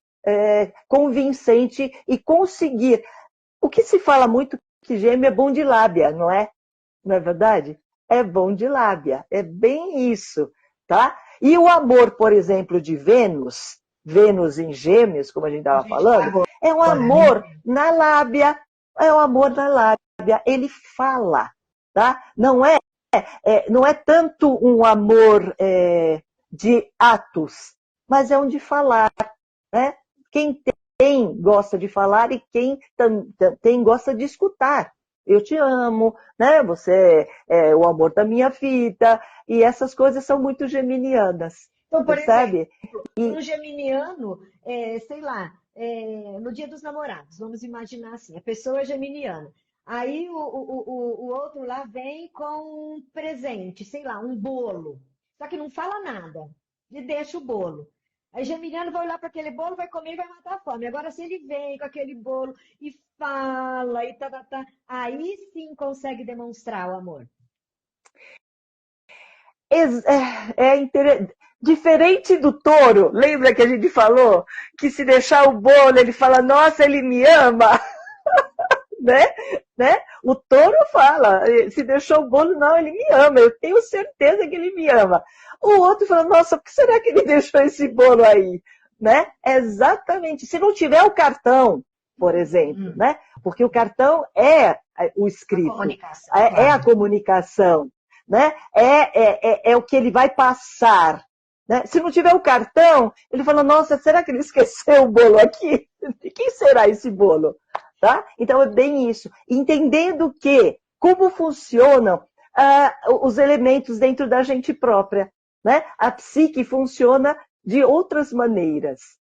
convincente e conseguir. O que se fala muito que gêmeo é bom de lábia, não é? Não é verdade? É bom de lábia, é bem isso, tá? E o amor, por exemplo, de Vênus, Vênus em Gêmeos, como a gente estava falando, é um amor na lábia, é um amor na lábia. Ele fala, tá? Não é tanto um amor de atos, mas é um de falar, né? Quem tem gosta de falar e quem tem gosta de escutar. Eu te amo, né? Você é o amor da minha vida, e essas coisas são muito geminianas, Então, por percebe? exemplo, um geminiano, sei lá, no Dia dos Namorados, vamos imaginar assim, a pessoa é geminiana. Aí o outro lá vem com um presente, sei lá, um bolo. Só que não fala nada, e deixa o bolo. Aí geminiano vai olhar para aquele bolo, vai comer e vai matar a fome. Agora, se ele vem com aquele bolo e fala e tá, aí sim consegue demonstrar o amor. Diferente do touro, lembra que a gente falou que se deixar o bolo, ele fala, nossa, ele me ama, né? O touro fala, se deixou o bolo, não, ele me ama, eu tenho certeza que ele me ama. O outro fala, nossa, por que será que ele deixou esse bolo aí? Né? Exatamente. Se não tiver o cartão, por exemplo, né? Porque o cartão é o escrito, é a comunicação, né? É o que ele vai passar. Né? Se não tiver o cartão, ele fala, nossa, será que ele esqueceu o bolo aqui? De quem será esse bolo? Tá? Então é bem isso. Entendendo como funcionam os elementos dentro da gente própria. Né? A psique funciona de outras maneiras.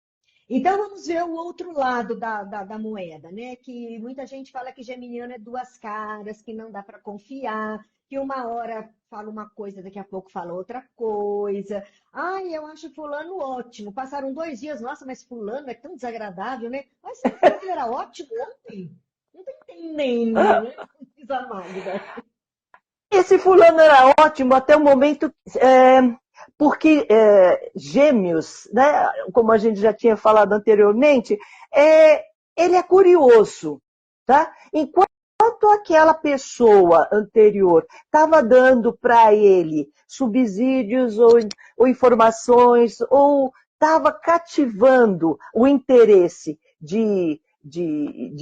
Então vamos ver o outro lado da moeda, né? Que muita gente fala que geminiano é duas caras, que não dá para confiar, que uma hora fala uma coisa, daqui a pouco fala outra coisa. Ai, eu acho fulano ótimo. Passaram 2 dias, nossa, mas fulano é tão desagradável, né? Mas você falou que ele era ótimo ontem? Não tô entendendo, né? Diz a Magda. Esse fulano era ótimo até o momento, porque Gêmeos, né, como a gente já tinha falado anteriormente, ele é curioso, tá? Enquanto aquela pessoa anterior estava dando para ele subsídios ou informações, ou estava cativando o interesse de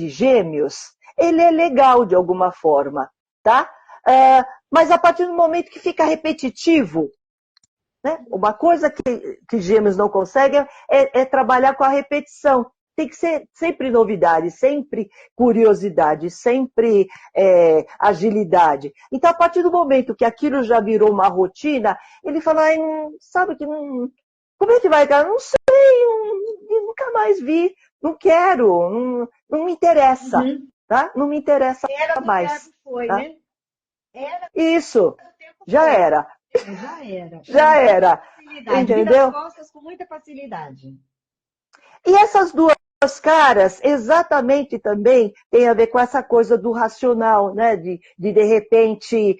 Gêmeos, ele é legal de alguma forma, tá? Mas a partir do momento que fica repetitivo, né? Uma coisa que Gêmeos não consegue é trabalhar com a repetição. Tem que ser sempre novidade, sempre curiosidade, sempre agilidade. Então, a partir do momento que aquilo já virou uma rotina, ele fala, sabe que não... Como é que vai, cara? Não sei, nunca mais vi, não quero, não me interessa, tá? Não me interessa mais. Foi, tá? né? Isso, já era. Já era. Já era. Entendeu? Vira as costas com muita facilidade. E essas duas caras, exatamente também, tem a ver com essa coisa do racional, né? De repente,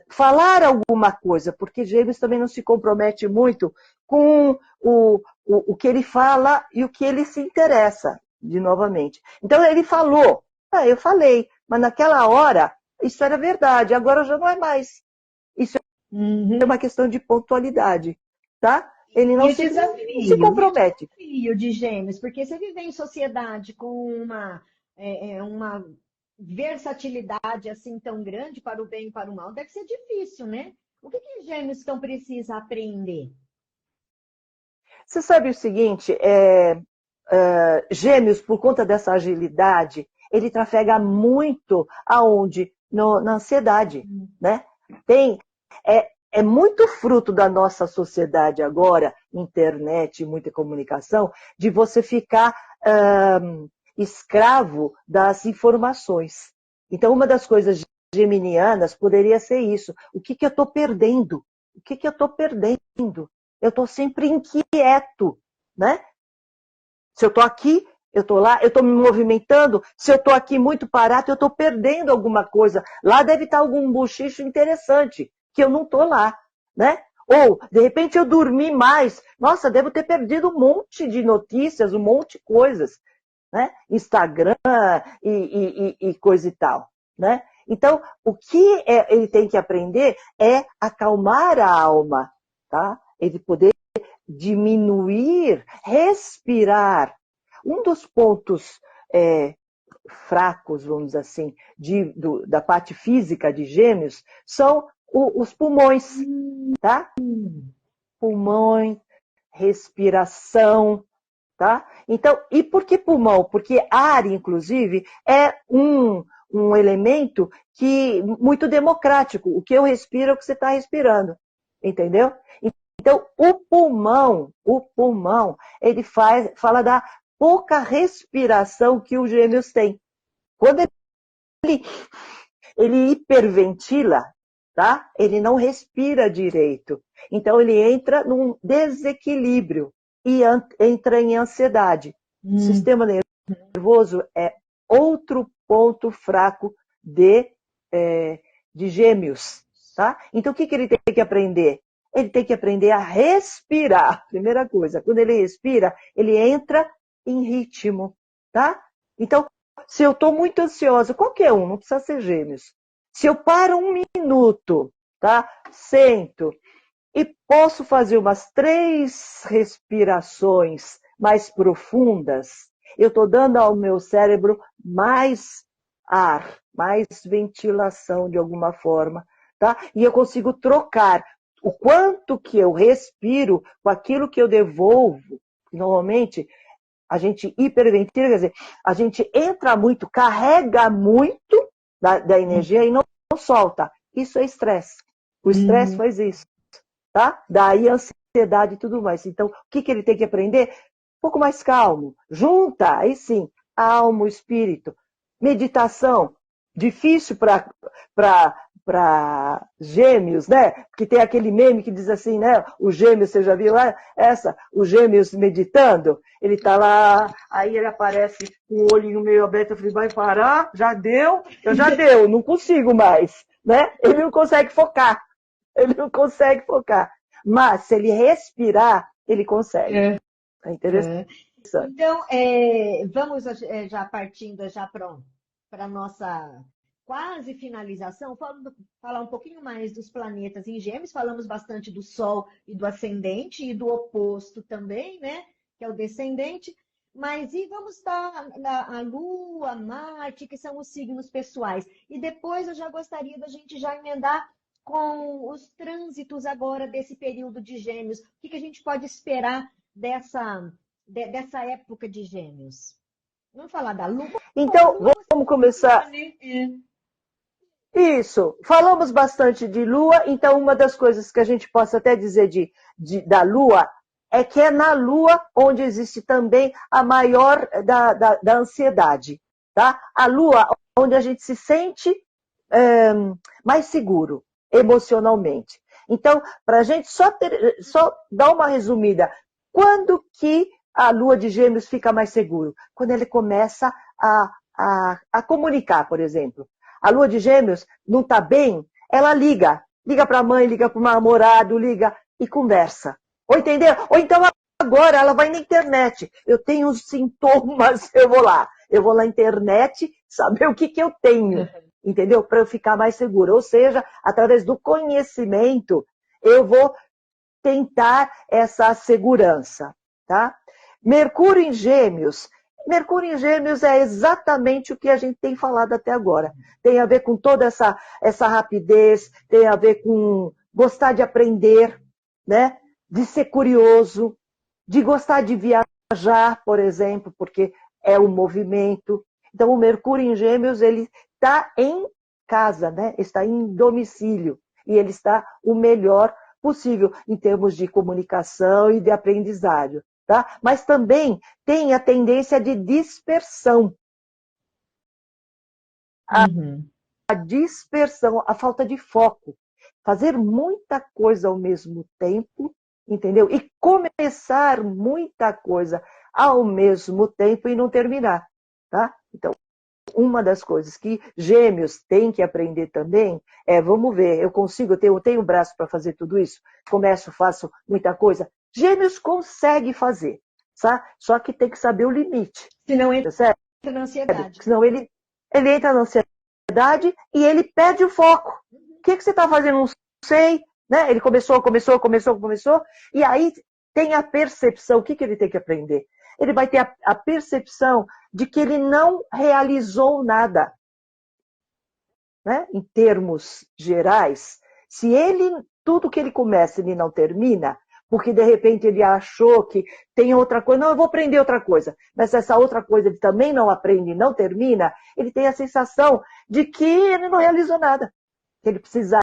falar alguma coisa, porque Gêmeos também não se compromete muito com o que ele fala e o que ele se interessa, novamente. Então, ele falou, eu falei, mas naquela hora, isso era verdade, agora já não é mais. Isso é uma questão de pontualidade, tá? Ele não se compromete. O desafio de Gêmeos, porque você vive em sociedade com uma versatilidade assim tão grande para o bem e para o mal, deve ser difícil, né? O que que Gêmeos estão precisam aprender? Você sabe o seguinte, Gêmeos, por conta dessa agilidade, ele trafega muito aonde? Na ansiedade, né? É muito fruto da nossa sociedade agora, internet, muita comunicação, de você ficar escravo das informações. Então, uma das coisas geminianas poderia ser isso. O que eu estou perdendo? O que eu estou perdendo? Eu estou sempre inquieto, né? Se eu estou aqui, eu estou lá, eu estou me movimentando. Se eu estou aqui muito parado, eu estou perdendo alguma coisa. Lá deve estar algum bochicho interessante, que eu não estou lá, né? Ou, de repente, eu dormi mais. Nossa, devo ter perdido um monte de notícias, um monte de coisas, né? Instagram e coisa e tal, né? Então, o que ele tem que aprender é acalmar a alma, tá? Ele poder diminuir, respirar. Um dos pontos fracos, vamos dizer assim, da parte física de Gêmeos são os pulmões, tá? Pulmões, respiração, tá? Então, e por que pulmão? Porque ar, inclusive, é um elemento muito democrático. O que eu respiro é o que você está respirando, entendeu? Então, o pulmão, ele fala da pouca respiração que os Gêmeos têm. Quando ele hiperventila, tá? Ele não respira direito. Então, ele entra num desequilíbrio e entra em ansiedade. O sistema nervoso é outro ponto fraco de Gêmeos, tá? Então, o que ele tem que aprender? Ele tem que aprender a respirar. Primeira coisa, quando ele respira, ele entra em ritmo, tá? Então, se eu estou muito ansiosa, qualquer um, não precisa ser Gêmeos. Se eu paro um minuto, tá? Sento e posso fazer umas 3 respirações mais profundas, eu estou dando ao meu cérebro mais ar, mais ventilação de alguma forma, tá? E eu consigo trocar o quanto que eu respiro com aquilo que eu devolvo. Normalmente, a gente hiperventila, quer dizer, a gente entra muito, carrega muito da energia e não solta. Isso é estresse. O estresse faz isso, tá? Daí a ansiedade e tudo mais. Então, o que ele tem que aprender? Um pouco mais calmo. Junta, aí sim, alma, espírito. Meditação, difícil para Gêmeos, né? Porque tem aquele meme que diz assim, né? Os Gêmeos, você já viu os Gêmeos meditando? Ele tá lá, aí ele aparece com o olhinho meio aberto, eu falei, vai parar? Já deu? Eu já deu, não consigo mais, né? Ele não consegue focar. Ele não consegue focar. Mas, se ele respirar, ele consegue. É interessante. Então, vamos já partindo já para a nossa quase finalização, falar um pouquinho mais dos planetas em Gêmeos. Falamos bastante do Sol e do ascendente e do oposto também, né? Que é o descendente. Mas e vamos estar a Lua, Marte, que são os signos pessoais. E depois eu já gostaria da gente já emendar com os trânsitos agora desse período de Gêmeos. O que a gente pode esperar dessa época de Gêmeos? Vamos falar da Lua? Então, vamos começar. Isso. Falamos bastante de Lua, então uma das coisas que a gente possa até dizer da Lua é que é na Lua onde existe também a maior da ansiedade, tá? A Lua onde a gente se sente mais seguro emocionalmente. Então, para a gente só dar uma resumida, quando que a Lua de Gêmeos fica mais seguro? Quando ele começa a comunicar, por exemplo. A Lua de Gêmeos não está bem, ela liga para a mãe, liga para o namorado, liga e conversa. Ou entendeu? Ou então agora ela vai na internet. Eu tenho os sintomas, eu vou lá na internet saber o que eu tenho, entendeu? Para eu ficar mais segura. Ou seja, através do conhecimento, eu vou tentar essa segurança, tá? Mercúrio em Gêmeos Mercúrio em Gêmeos é exatamente o que a gente tem falado até agora. Tem a ver com toda essa rapidez, tem a ver com gostar de aprender, né? De ser curioso, de gostar de viajar, por exemplo, porque é o movimento. Então, o Mercúrio em Gêmeos, ele está em casa, né? Está em domicílio. E ele está o melhor possível em termos de comunicação e de aprendizado. Tá? Mas também tem a tendência de dispersão. Uhum. A dispersão, a falta de foco. Fazer muita coisa ao mesmo tempo, entendeu? E começar muita coisa ao mesmo tempo e não terminar. Tá? Então, uma das coisas que Gêmeos tem que aprender também é, vamos ver, eu tenho braço para fazer tudo isso? Começo, faço muita coisa. Gêmeos consegue fazer, tá? Só que tem que saber o limite. Senão entra certo? na ansiedade. Senão ele entra na ansiedade e ele perde o foco. O que você está fazendo? Não sei. Né? Ele começou, e aí tem a percepção. O que ele tem que aprender? Ele vai ter a percepção de que ele não realizou nada. Né? Em termos gerais, se tudo que ele começa, ele não termina, porque de repente ele achou que tem outra coisa, não, eu vou aprender outra coisa, mas essa outra coisa ele também não aprende e não termina, ele tem a sensação de que ele não realizou nada. Ele precisaria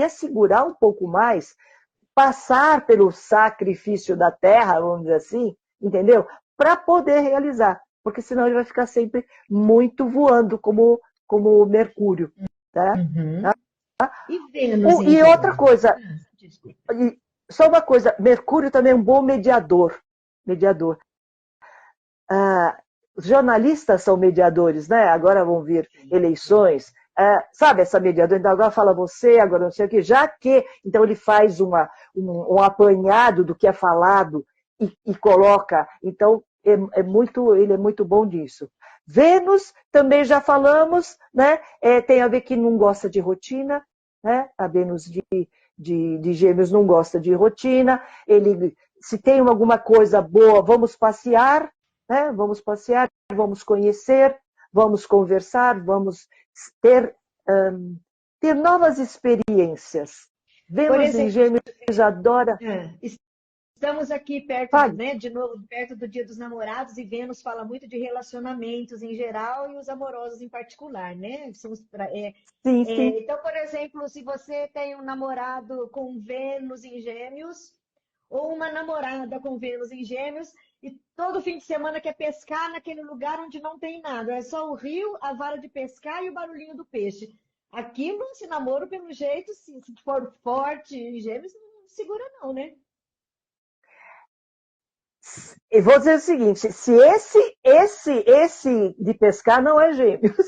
segurar um pouco mais, passar pelo sacrifício da terra, vamos dizer assim, entendeu? Para poder realizar, porque senão ele vai ficar sempre muito voando, como o Mercúrio. Tá? Uhum. Tá? E Vênus e outra coisa, só uma coisa, Mercúrio também é um bom mediador. Os jornalistas são mediadores, né? Agora vão vir eleições. Sabe essa mediadora? Então agora fala você, agora não sei o quê. Já que, então ele faz um apanhado do que é falado e coloca. Então, ele é muito bom disso. Vênus, também já falamos, né? Tem a ver que não gosta de rotina, né? A Vênus de Gêmeos não gosta de rotina. Se tem alguma coisa boa, vamos passear, né? Vamos passear, vamos conhecer, vamos conversar, vamos ter novas experiências. Vênus em Gêmeos adora. Estamos aqui perto, né, de novo, perto do Dia dos Namorados, e Vênus fala muito de relacionamentos em geral e os amorosos em particular, né? Sim. Então, por exemplo, se você tem um namorado com Vênus em Gêmeos, ou uma namorada com Vênus em Gêmeos, e todo fim de semana quer pescar naquele lugar onde não tem nada, é só o rio, a vara de pescar e o barulhinho do peixe. Aquilo, esse namoro, pelo jeito, se for forte em Gêmeos, não segura não, né? Eu vou dizer o seguinte, se esse de pescar não é Gêmeos.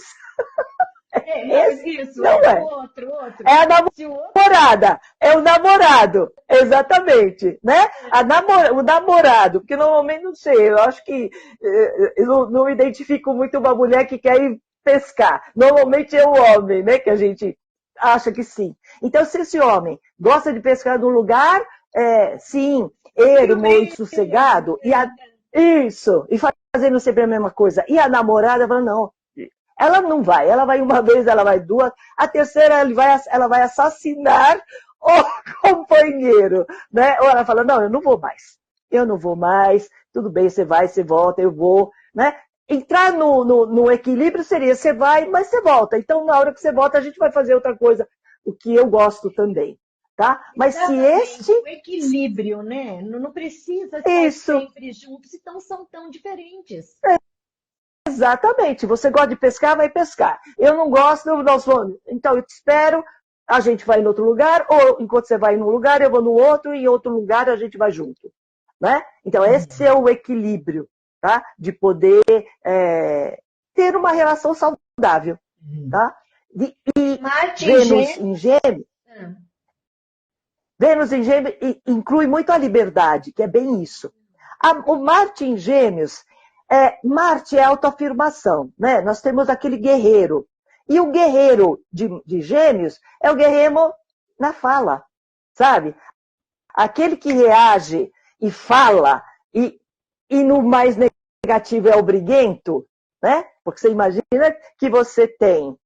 Isso, não é. Outro. É a namorada, é o namorado, exatamente, né? O namorado, porque normalmente, não sei, eu acho que eu não identifico muito uma mulher que quer ir pescar. Normalmente é o homem, né? Que a gente acha que sim. Então, se esse homem gosta de pescar num lugar, sim, ermo e sossegado, isso, e fazendo sempre a mesma coisa. E a namorada fala, não, ela não vai, ela vai uma vez, ela vai duas, a terceira ela vai assassinar o companheiro, né? Ou ela fala, não, eu não vou mais, tudo bem, você vai, você volta, eu vou, né? Entrar no equilíbrio seria, você vai, mas você volta. Então, na hora que você volta, a gente vai fazer outra coisa, o que eu gosto também. Tá? Mas se o equilíbrio, né? Não precisa estar sempre juntos, então são tão diferentes. Exatamente. Você gosta de pescar, vai pescar. Eu não gosto, nós vamos. Então eu te espero, a gente vai em outro lugar, ou enquanto você vai em um lugar, eu vou no outro, e em outro lugar a gente vai junto. Né? Então esse é o equilíbrio, tá? De poder ter uma relação saudável. Tá? E Vênus em Gêmeos. Vênus em Gêmeos inclui muito a liberdade, que é bem isso. O Marte em Gêmeos, Marte é autoafirmação, né? Nós temos aquele guerreiro. E o guerreiro de Gêmeos é o guerreiro na fala, sabe? Aquele que reage e fala, e no mais negativo é o briguento, né? Porque você imagina que você tem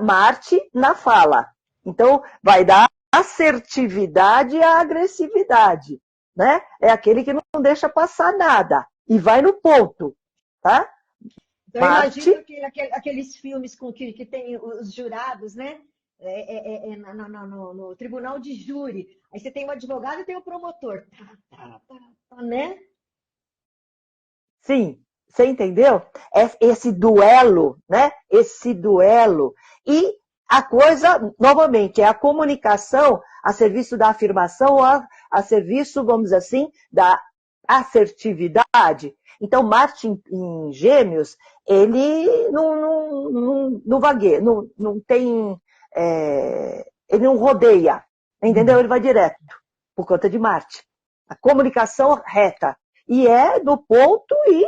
Marte na fala. Então, vai dar assertividade à agressividade, né? É aquele que não deixa passar nada e vai no ponto, tá? Então, eu Marte, imagino aqueles filmes com que tem os jurados, né? No tribunal de júri. Aí você tem o advogado e tem o promotor. Né? sim, você entendeu? Esse duelo, né? Esse duelo. E a coisa, novamente, é a comunicação a serviço da afirmação, a serviço, vamos dizer assim, da assertividade. Então, Marte em Gêmeos, ele não vagueia, não tem. Ele não rodeia, entendeu? Ele vai direto, por conta de Marte. A comunicação reta. E é do ponto e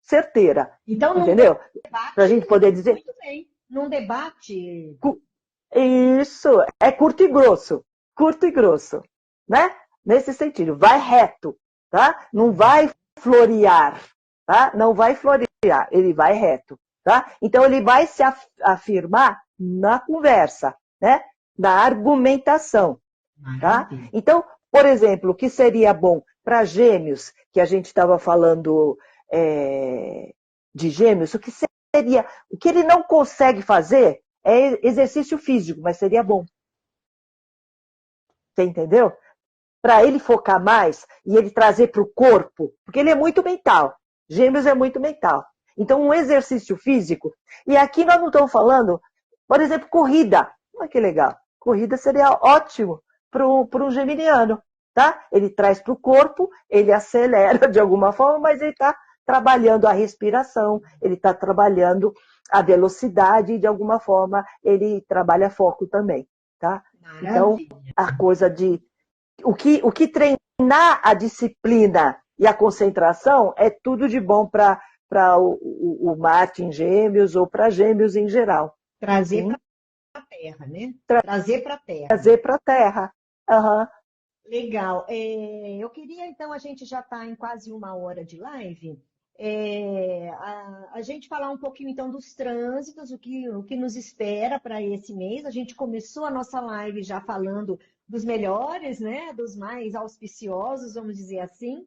certeira. Então, num entendeu? Para a debate, gente poder dizer. muito bem. Num debate. Isso, é curto e grosso. Curto e grosso. Né? Nesse sentido. Vai reto. Tá? Não vai florear. Tá? Não vai florear. Ele vai reto. Tá? Então, ele vai se afirmar na conversa. Né? Na argumentação. Tá? Então, por exemplo, o que seria bom para Gêmeos, que a gente estava falando de Gêmeos, o que ele não consegue fazer é exercício físico, mas seria bom. Você entendeu? Para ele focar mais e ele trazer para o corpo, porque ele é muito mental. Gêmeos é muito mental. Então, um exercício físico, e aqui nós não estamos falando, por exemplo, corrida. Olha que legal. Corrida seria ótimo para um geminiano, tá? Ele traz para o corpo, ele acelera de alguma forma, mas ele está trabalhando a respiração, ele está trabalhando a velocidade e de alguma forma ele trabalha foco também, tá? Então, a coisa de o que treinar a disciplina e a concentração é tudo de bom para o Marte em Gêmeos ou para Gêmeos em geral. Trazer para a Terra, né? Trazer para a Terra. Trazer para a Terra. Uhum. Legal. Eu queria, então, a gente já está em quase 1 hora de live. A gente falar um pouquinho, então, dos trânsitos, o que nos espera para esse mês. A gente começou a nossa live já falando dos melhores, né? Dos mais auspiciosos, vamos dizer assim.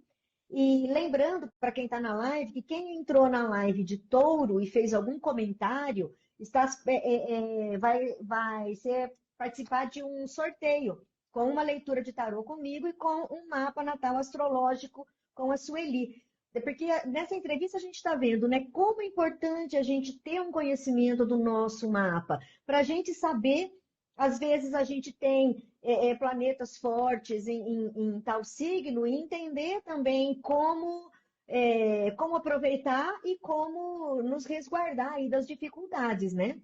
E lembrando para quem está na live, que quem entrou na live de Touro e fez algum comentário, vai participar de um sorteio com uma leitura de tarô comigo e com um mapa natal astrológico com a Sueli. Porque nessa entrevista a gente está vendo, né, como é importante a gente ter um conhecimento do nosso mapa, para a gente saber, às vezes a gente tem planetas fortes em tal signo e entender também como aproveitar e como nos resguardar aí das dificuldades, né?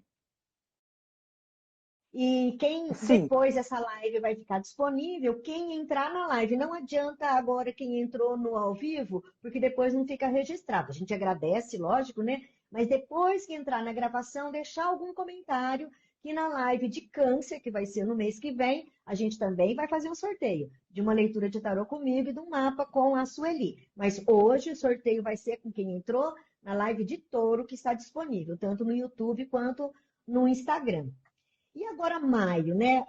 E depois essa live vai ficar disponível, quem entrar na live, não adianta agora quem entrou no ao vivo, porque depois não fica registrado. A gente agradece, lógico, né? Mas depois que entrar na gravação, deixar algum comentário que na live de Câncer, que vai ser no mês que vem, a gente também vai fazer um sorteio de uma leitura de tarô comigo e de um mapa com a Sueli. Mas hoje o sorteio vai ser com quem entrou na live de Touro, que está disponível, tanto no YouTube quanto no Instagram. E agora maio, né?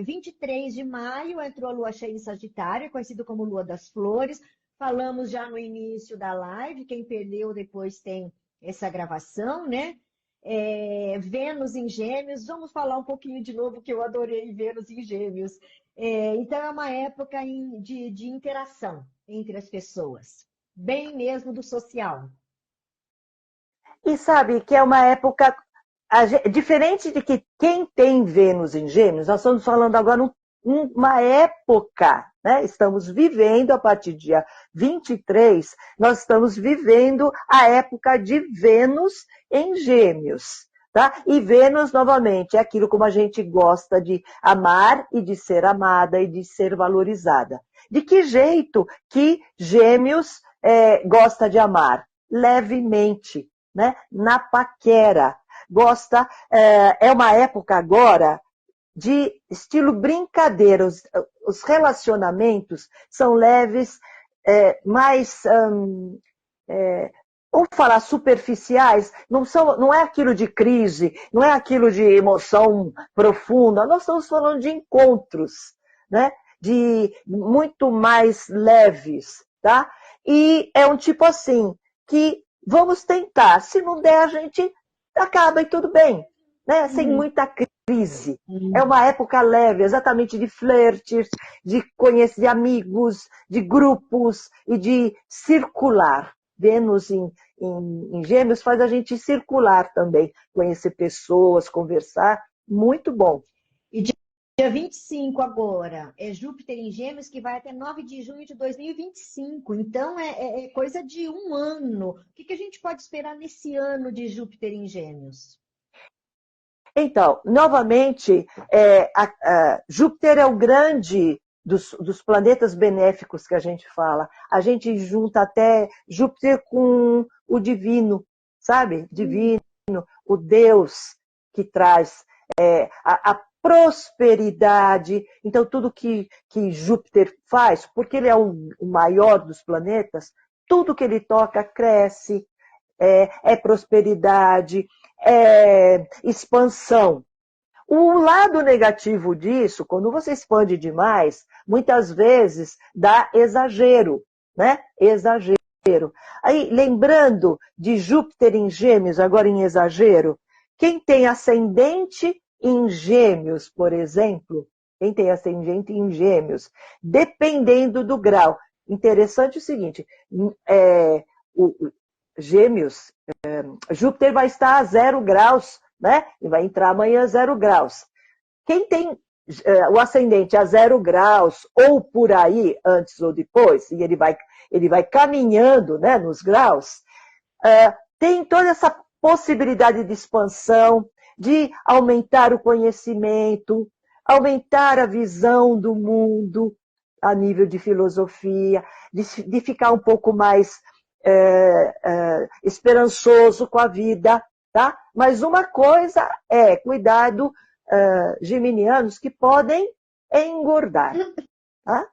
23 de maio entrou a lua cheia em Sagitário, conhecido como Lua das Flores. Falamos já no início da live, quem perdeu depois tem essa gravação, né? Vênus em Gêmeos, vamos falar um pouquinho de novo, que eu adorei Vênus em Gêmeos. Então é uma época de interação entre as pessoas, bem mesmo do social. E sabe que é uma época diferente de que quem tem Vênus em Gêmeos, nós estamos falando agora uma época, né? Estamos vivendo a partir do dia 23, nós estamos vivendo a época de Vênus em Gêmeos. Tá? E Vênus, novamente, é aquilo como a gente gosta de amar e de ser amada e de ser valorizada. De que jeito que Gêmeos gosta de amar? Levemente, né? Na paquera. Gosta, é uma época agora de estilo brincadeira. Os relacionamentos são leves, mais vamos falar superficiais, não é aquilo de crise, não é aquilo de emoção profunda, nós estamos falando de encontros, né? De muito mais leves, tá? E é um tipo assim, que vamos tentar, se não der a gente acaba e tudo bem, né? Sem muita crise. É uma época leve, exatamente de flertes, de conhecer de amigos, de grupos e de circular. Vênus em Gêmeos faz a gente circular também, conhecer pessoas, conversar, muito bom. E dia 25 agora, é Júpiter em Gêmeos, que vai até 9 de junho de 2025. Então, é coisa de um ano. O que a gente pode esperar nesse ano de Júpiter em Gêmeos? Então, novamente, Júpiter é o grande dos planetas benéficos que a gente fala. A gente junta até Júpiter com o divino, sabe? Divino, o Deus que traz a prosperidade. Então, tudo que Júpiter faz, porque ele é o maior dos planetas, tudo que ele toca cresce, é prosperidade, é expansão. O lado negativo disso, quando você expande demais, muitas vezes dá exagero, né? Exagero. Aí, lembrando de Júpiter em Gêmeos, agora em exagero, quem tem ascendente em Gêmeos, por exemplo, quem tem ascendente em Gêmeos, dependendo do grau. Interessante o seguinte, Gêmeos, Júpiter vai estar a 0 graus, né? E vai entrar amanhã a 0 graus. Quem tem o ascendente a 0 graus, ou por aí, antes ou depois, e ele vai caminhando, né, nos graus, tem toda essa possibilidade de expansão, de aumentar o conhecimento, aumentar a visão do mundo a nível de filosofia, de ficar um pouco mais esperançoso com a vida, tá? Mas uma coisa cuidado, geminianos que podem engordar, tá?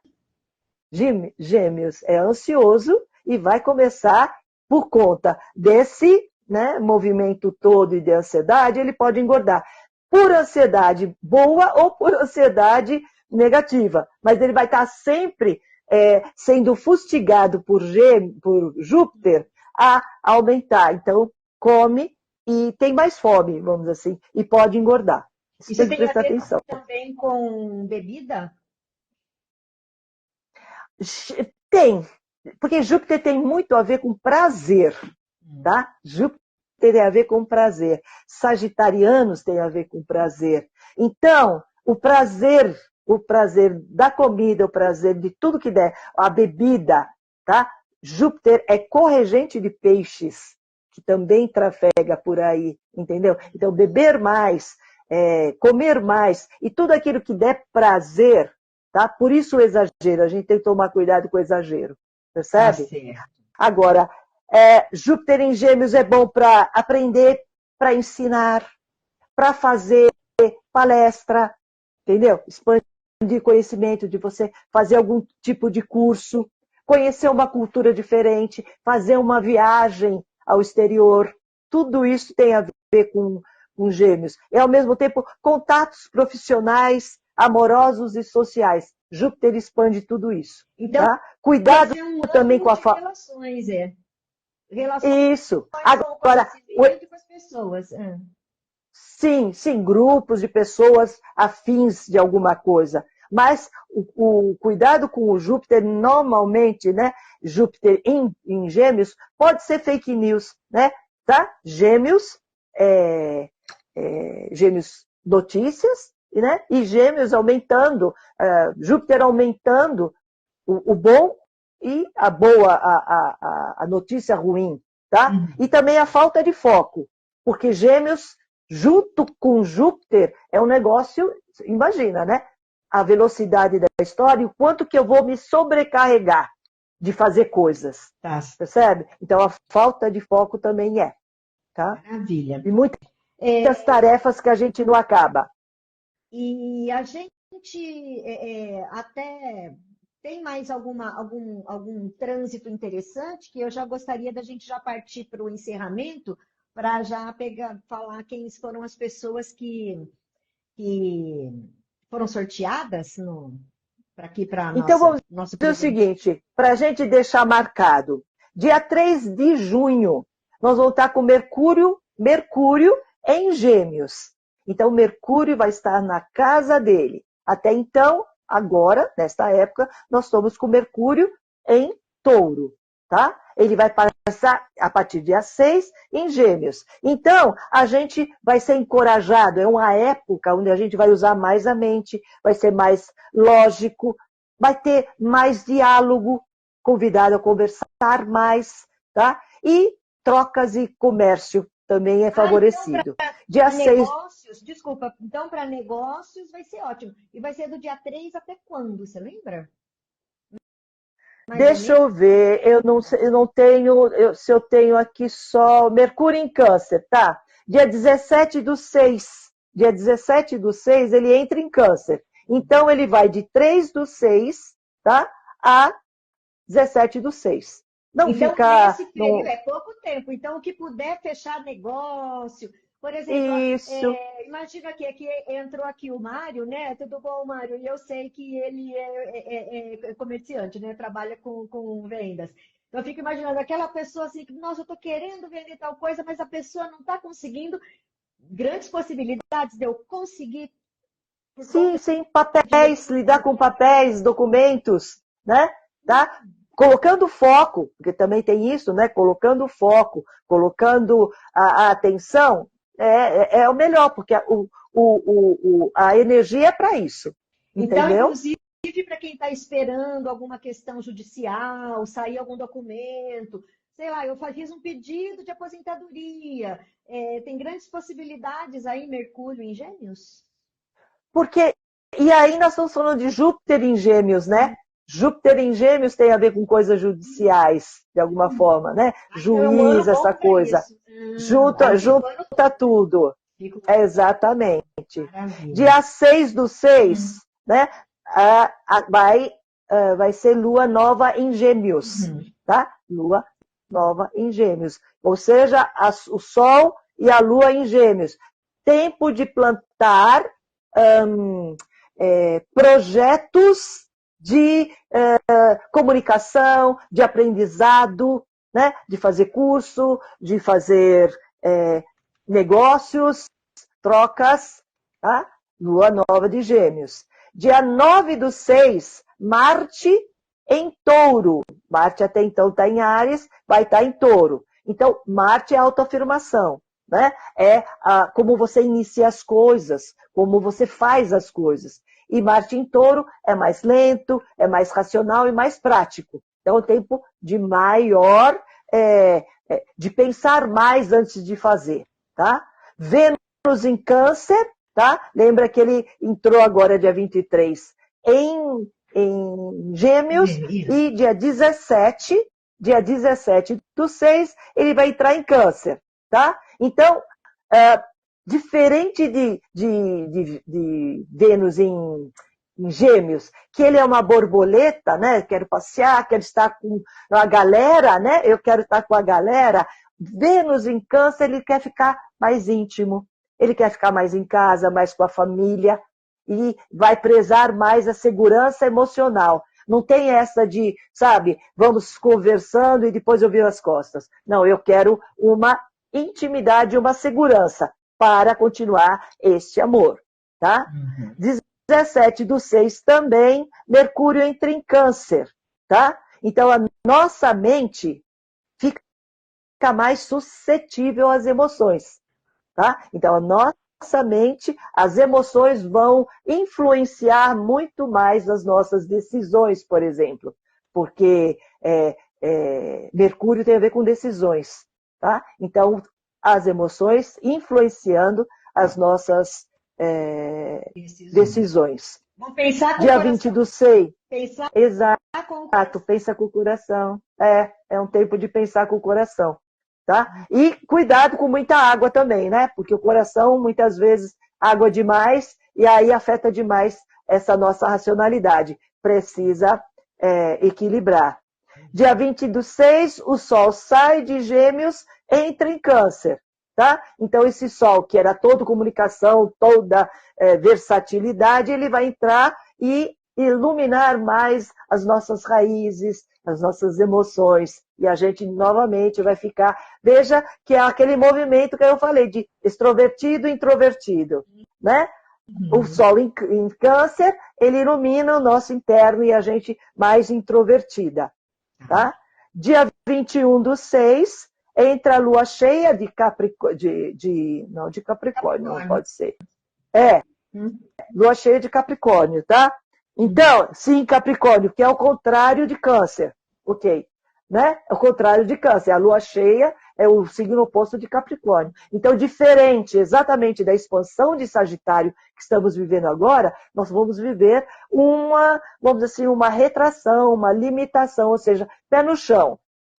Gêmeos é ansioso e vai começar por conta desse, né, movimento todo e de ansiedade, ele pode engordar por ansiedade boa ou por ansiedade negativa, mas ele vai estar sempre sendo fustigado por Júpiter a aumentar. Então, come e tem mais fome, vamos dizer assim, e pode engordar. Isso tem que tem a prestar ver atenção. também com bebida? Tem, porque Júpiter tem muito a ver com prazer, tá? Júpiter tem a ver com prazer. Sagitarianos tem a ver com prazer. Então, o prazer da comida, o prazer de tudo que der, a bebida, tá? Júpiter é corregente de peixes, que também trafega por aí, entendeu? Então, beber mais, comer mais, e tudo aquilo que der prazer, tá? Por isso o exagero, a gente tem que tomar cuidado com o exagero, percebe? Agora, Júpiter em Gêmeos é bom para aprender, para ensinar, para fazer palestra, entendeu? Expandir conhecimento, de você fazer algum tipo de curso, conhecer uma cultura diferente, fazer uma viagem ao exterior. Tudo isso tem a ver com Gêmeos. E, ao mesmo tempo, contatos profissionais, amorosos e sociais. Júpiter expande tudo isso. Então, tá? Cuidado também com a relações, relações isso. Agora, com as pessoas. Sim, grupos de pessoas afins de alguma coisa. Mas o cuidado com o Júpiter, normalmente, né? Júpiter em Gêmeos, pode ser fake news, né? Tá? Gêmeos, Gêmeos notícias, né? E Gêmeos aumentando, Júpiter aumentando o bom e a boa, a notícia ruim, tá? E também a falta de foco, porque Gêmeos, junto com Júpiter, é um negócio, imagina, né? A velocidade da história e o quanto que eu vou me sobrecarregar de fazer coisas, percebe? Então, a falta de foco também tá? Maravilha. E muitas tarefas que a gente não acaba. E a gente até tem mais algum trânsito interessante que eu já gostaria da gente já partir para o encerramento, para já falar quem foram as pessoas que foram sorteadas para aqui para Então, vamos nosso fazer o programa. seguinte, para a gente deixar marcado, dia 3 de junho, nós vamos estar com Mercúrio em Gêmeos. Então, Mercúrio vai estar na casa dele. Até então, agora, nesta época, nós estamos com Mercúrio em Touro, tá? Ele vai passar, a partir do dia 6, em Gêmeos. Então, a gente vai ser encorajado, é uma época onde a gente vai usar mais a mente, vai ser mais lógico, vai ter mais diálogo, convidado a conversar mais, tá? E trocas e comércio também é favorecido. Então, dia 6... negócios, desculpa, então para negócios vai ser ótimo. E vai ser do dia 3 até quando, você lembra? Deixa eu ver, eu não tenho, se eu tenho aqui só Mercúrio em Câncer, tá? Dia 17 do 6, dia 17 do 6 ele entra em Câncer. Então ele vai de 3 do 6, tá? A 17 do 6. Não então, fica... nesse período é pouco tempo. Então, o que puder fechar negócio, por exemplo, Isso. imagina que aqui entrou aqui o Mário, né? Tudo bom, Mário? E eu sei que ele é comerciante, né? Trabalha com vendas. Então, eu fico imaginando aquela pessoa assim, nossa, eu estou querendo vender tal coisa, mas a pessoa não está conseguindo. Grandes possibilidades de eu conseguir. Sim, papéis, lidar com papéis, documentos, né? Tá? Colocando foco, porque também tem isso, né? Colocando foco, colocando a atenção, é o melhor, porque a energia é para isso. Entendeu? Então, inclusive, para quem está esperando alguma questão judicial, sair algum documento, sei lá, eu fiz um pedido de aposentadoria. Tem grandes possibilidades aí, Mercúrio em Gêmeos? E aí nós estamos falando de Júpiter em Gêmeos, né? Júpiter em Gêmeos tem a ver com coisas judiciais, de alguma forma, né? Juiz, essa coisa. Junta tudo. Exatamente. Maravilha. Dia 6 do 6, né? Vai ser Lua Nova em Gêmeos, tá? Lua Nova em Gêmeos. Ou seja, o Sol e a Lua em Gêmeos. Tempo de plantar projetos de comunicação, de aprendizado, né? De fazer curso, de fazer negócios, trocas, tá? Lua Nova de Gêmeos. Dia 9 do 6, Marte em Touro. Marte até então está em Áries, vai estar em Touro. Então, Marte é autoafirmação, né? Como você inicia as coisas, como você faz as coisas. E Marte em Touro é mais lento, é mais racional e mais prático. Então, é um tempo de maior, de pensar mais antes de fazer, tá? Vênus em Câncer, tá? Lembra que ele entrou agora dia 23 em Gêmeos e dia 17 do 6, ele vai entrar em Câncer, tá? Então, diferente de Vênus em Gêmeos, que ele é uma borboleta, né? Quero passear, quero estar com a galera, né? Eu quero estar com a galera. Vênus em Câncer, ele quer ficar mais íntimo, ele quer ficar mais em casa, mais com a família e vai prezar mais a segurança emocional. Não tem essa de, sabe, vamos conversando e depois eu viro as costas. Não, eu quero uma intimidade, uma segurança para continuar este amor, tá? 17 do 6 também, Mercúrio entra em Câncer, tá? Então, a nossa mente fica mais suscetível às emoções, tá? Então, a nossa mente, as emoções vão influenciar muito mais as nossas decisões, por exemplo, porque Mercúrio tem a ver com decisões, tá? Então, as emoções influenciando as nossas decisões. Vamos pensar com Dia o coração. 20 do 6. Pensar Exato, com o coração. pensa com o coração. É um tempo de pensar com o coração. Tá? E cuidado com muita água também, né? Porque o coração, muitas vezes, água demais, e aí afeta demais essa nossa racionalidade. Precisa equilibrar. Dia 20 do 6, o Sol sai de Gêmeos, entra em Câncer. Tá? Então, esse Sol, que era toda comunicação, toda versatilidade, ele vai entrar e iluminar mais as nossas raízes, as nossas emoções. E a gente, novamente, vai ficar... Veja que é aquele movimento que eu falei, de extrovertido e introvertido, né? O Sol em Câncer, ele ilumina o nosso interno e a gente mais introvertida. Tá? Dia 21 do 6, entra a lua cheia de Capricórnio, não, de Capricórnio, não pode ser. Lua cheia de Capricórnio, tá? Então, sim, Capricórnio, que é o contrário de Câncer, ok? Né? É o contrário de Câncer, a lua cheia é o signo oposto de Capricórnio. Então, diferente exatamente da expansão de Sagitário que estamos vivendo agora, nós vamos viver vamos dizer assim, uma retração, uma limitação, ou seja, pé no chão,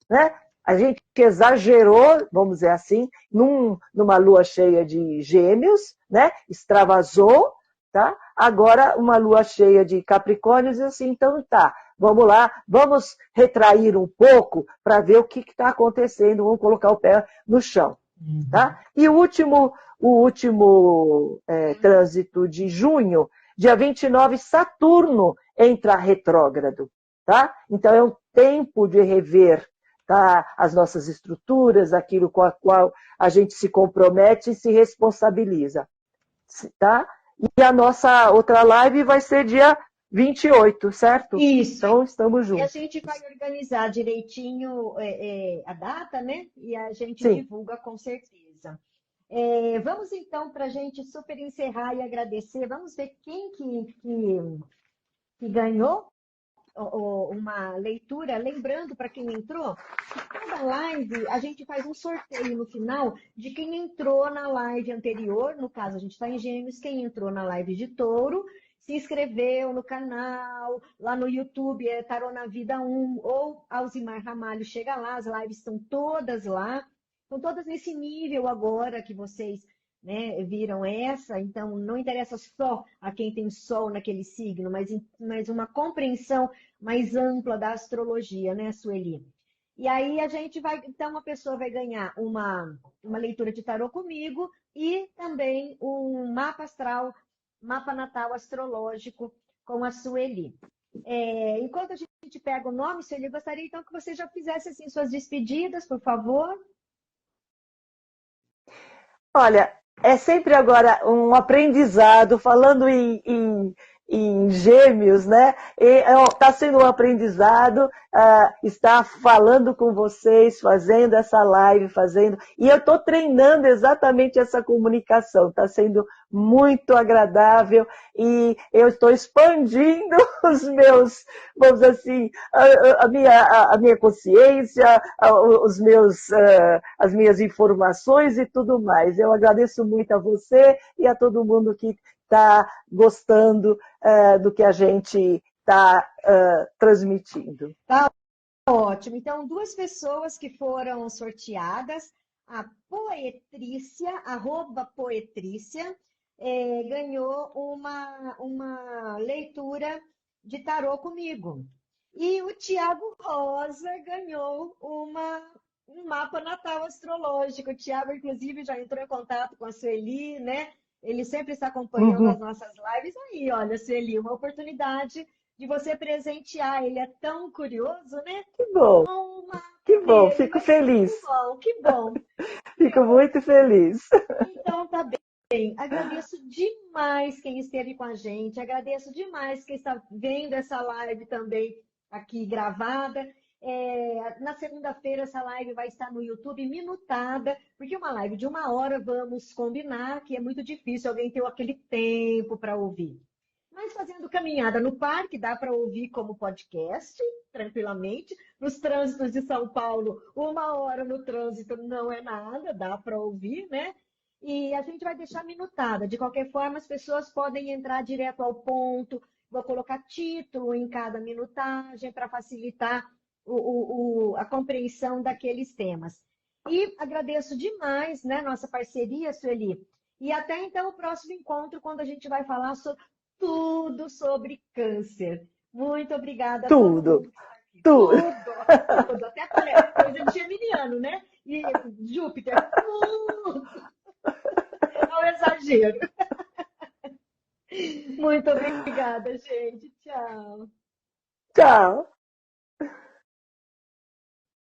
né? A gente exagerou, vamos dizer assim, numa lua cheia de Gêmeos, né? Extravasou, tá? Agora, uma lua cheia de Capricórnios, assim, então tá, vamos lá, vamos retrair um pouco para ver o que está acontecendo, vamos colocar o pé no chão. Tá? E o último trânsito de junho, dia 29, Saturno entra retrógrado. Tá? Então, é um tempo de rever, tá, as nossas estruturas, aquilo com a qual a gente se compromete e se responsabiliza. Tá? E a nossa outra live vai ser dia 28, certo? Isso. Então, estamos juntos. E a gente vai organizar direitinho a data, né? E a gente Sim. divulga com certeza. Vamos então, para a gente super encerrar e agradecer, vamos ver quem que ganhou uma leitura. Lembrando para quem entrou, que cada live a gente faz um sorteio no final de quem entrou na live anterior. No caso, a gente está em Gêmeos, quem entrou na live de Touro, se inscreveu no canal, lá no YouTube é Tarô na Vida 1, ou Alzimar Ramalho, chega lá, as lives estão todas lá, estão todas nesse nível agora que vocês, né, viram essa. Então não interessa só a quem tem sol naquele signo, mas uma compreensão mais ampla da astrologia, né, Sueli? E aí a gente vai, então a pessoa vai ganhar uma leitura de tarô comigo e também um mapa astral, mapa natal astrológico com a Sueli. Enquanto a gente pega o nome, Sueli, eu gostaria então que você já fizesse assim suas despedidas, por favor. Olha, é sempre agora um aprendizado, falando em Gêmeos, né? Está sendo um aprendizado, estar falando com vocês, fazendo essa live, e eu estou treinando exatamente essa comunicação, está sendo muito agradável e eu estou expandindo os meus, vamos dizer assim, a minha consciência, as minhas informações e tudo mais. Eu agradeço muito a você e a todo mundo que está gostando do que a gente está transmitindo. Tá ótimo. Então, duas pessoas que foram sorteadas, a Poetrícia, @Poetrícia, ganhou uma leitura de tarô comigo. E o Tiago Rosa ganhou um mapa natal astrológico. O Tiago, inclusive, já entrou em contato com a Sueli, né? Ele sempre está acompanhando as nossas lives. Aí, olha, Sueli, uma oportunidade de você presentear. Ele é tão curioso, né? Que bom, que bom, fico feliz. Que bom. Fico muito feliz. Então, tá bem. Agradeço demais quem esteve com a gente. Agradeço demais quem está vendo essa live também aqui gravada. Na segunda-feira essa live vai estar no YouTube minutada, porque uma live de 1 hora, vamos combinar que é muito difícil alguém ter aquele tempo para ouvir. Mas fazendo caminhada no parque, dá para ouvir como podcast, tranquilamente. Nos trânsitos de São Paulo, 1 hora no trânsito não é nada, dá para ouvir, né? E a gente vai deixar minutada. De qualquer forma, as pessoas podem entrar direto ao ponto. Vou colocar título em cada minutagem para facilitar a compreensão daqueles temas. E agradeço demais, né, nossa parceria, Sueli. E até então o próximo encontro, quando a gente vai falar tudo sobre câncer. Muito obrigada a todo Tudo, mundo que está aqui. tudo. Tudo. Até parece coisa de geminiano, né? E Júpiter, tudo. É um exagero. Muito obrigada, gente. Tchau. Tchau.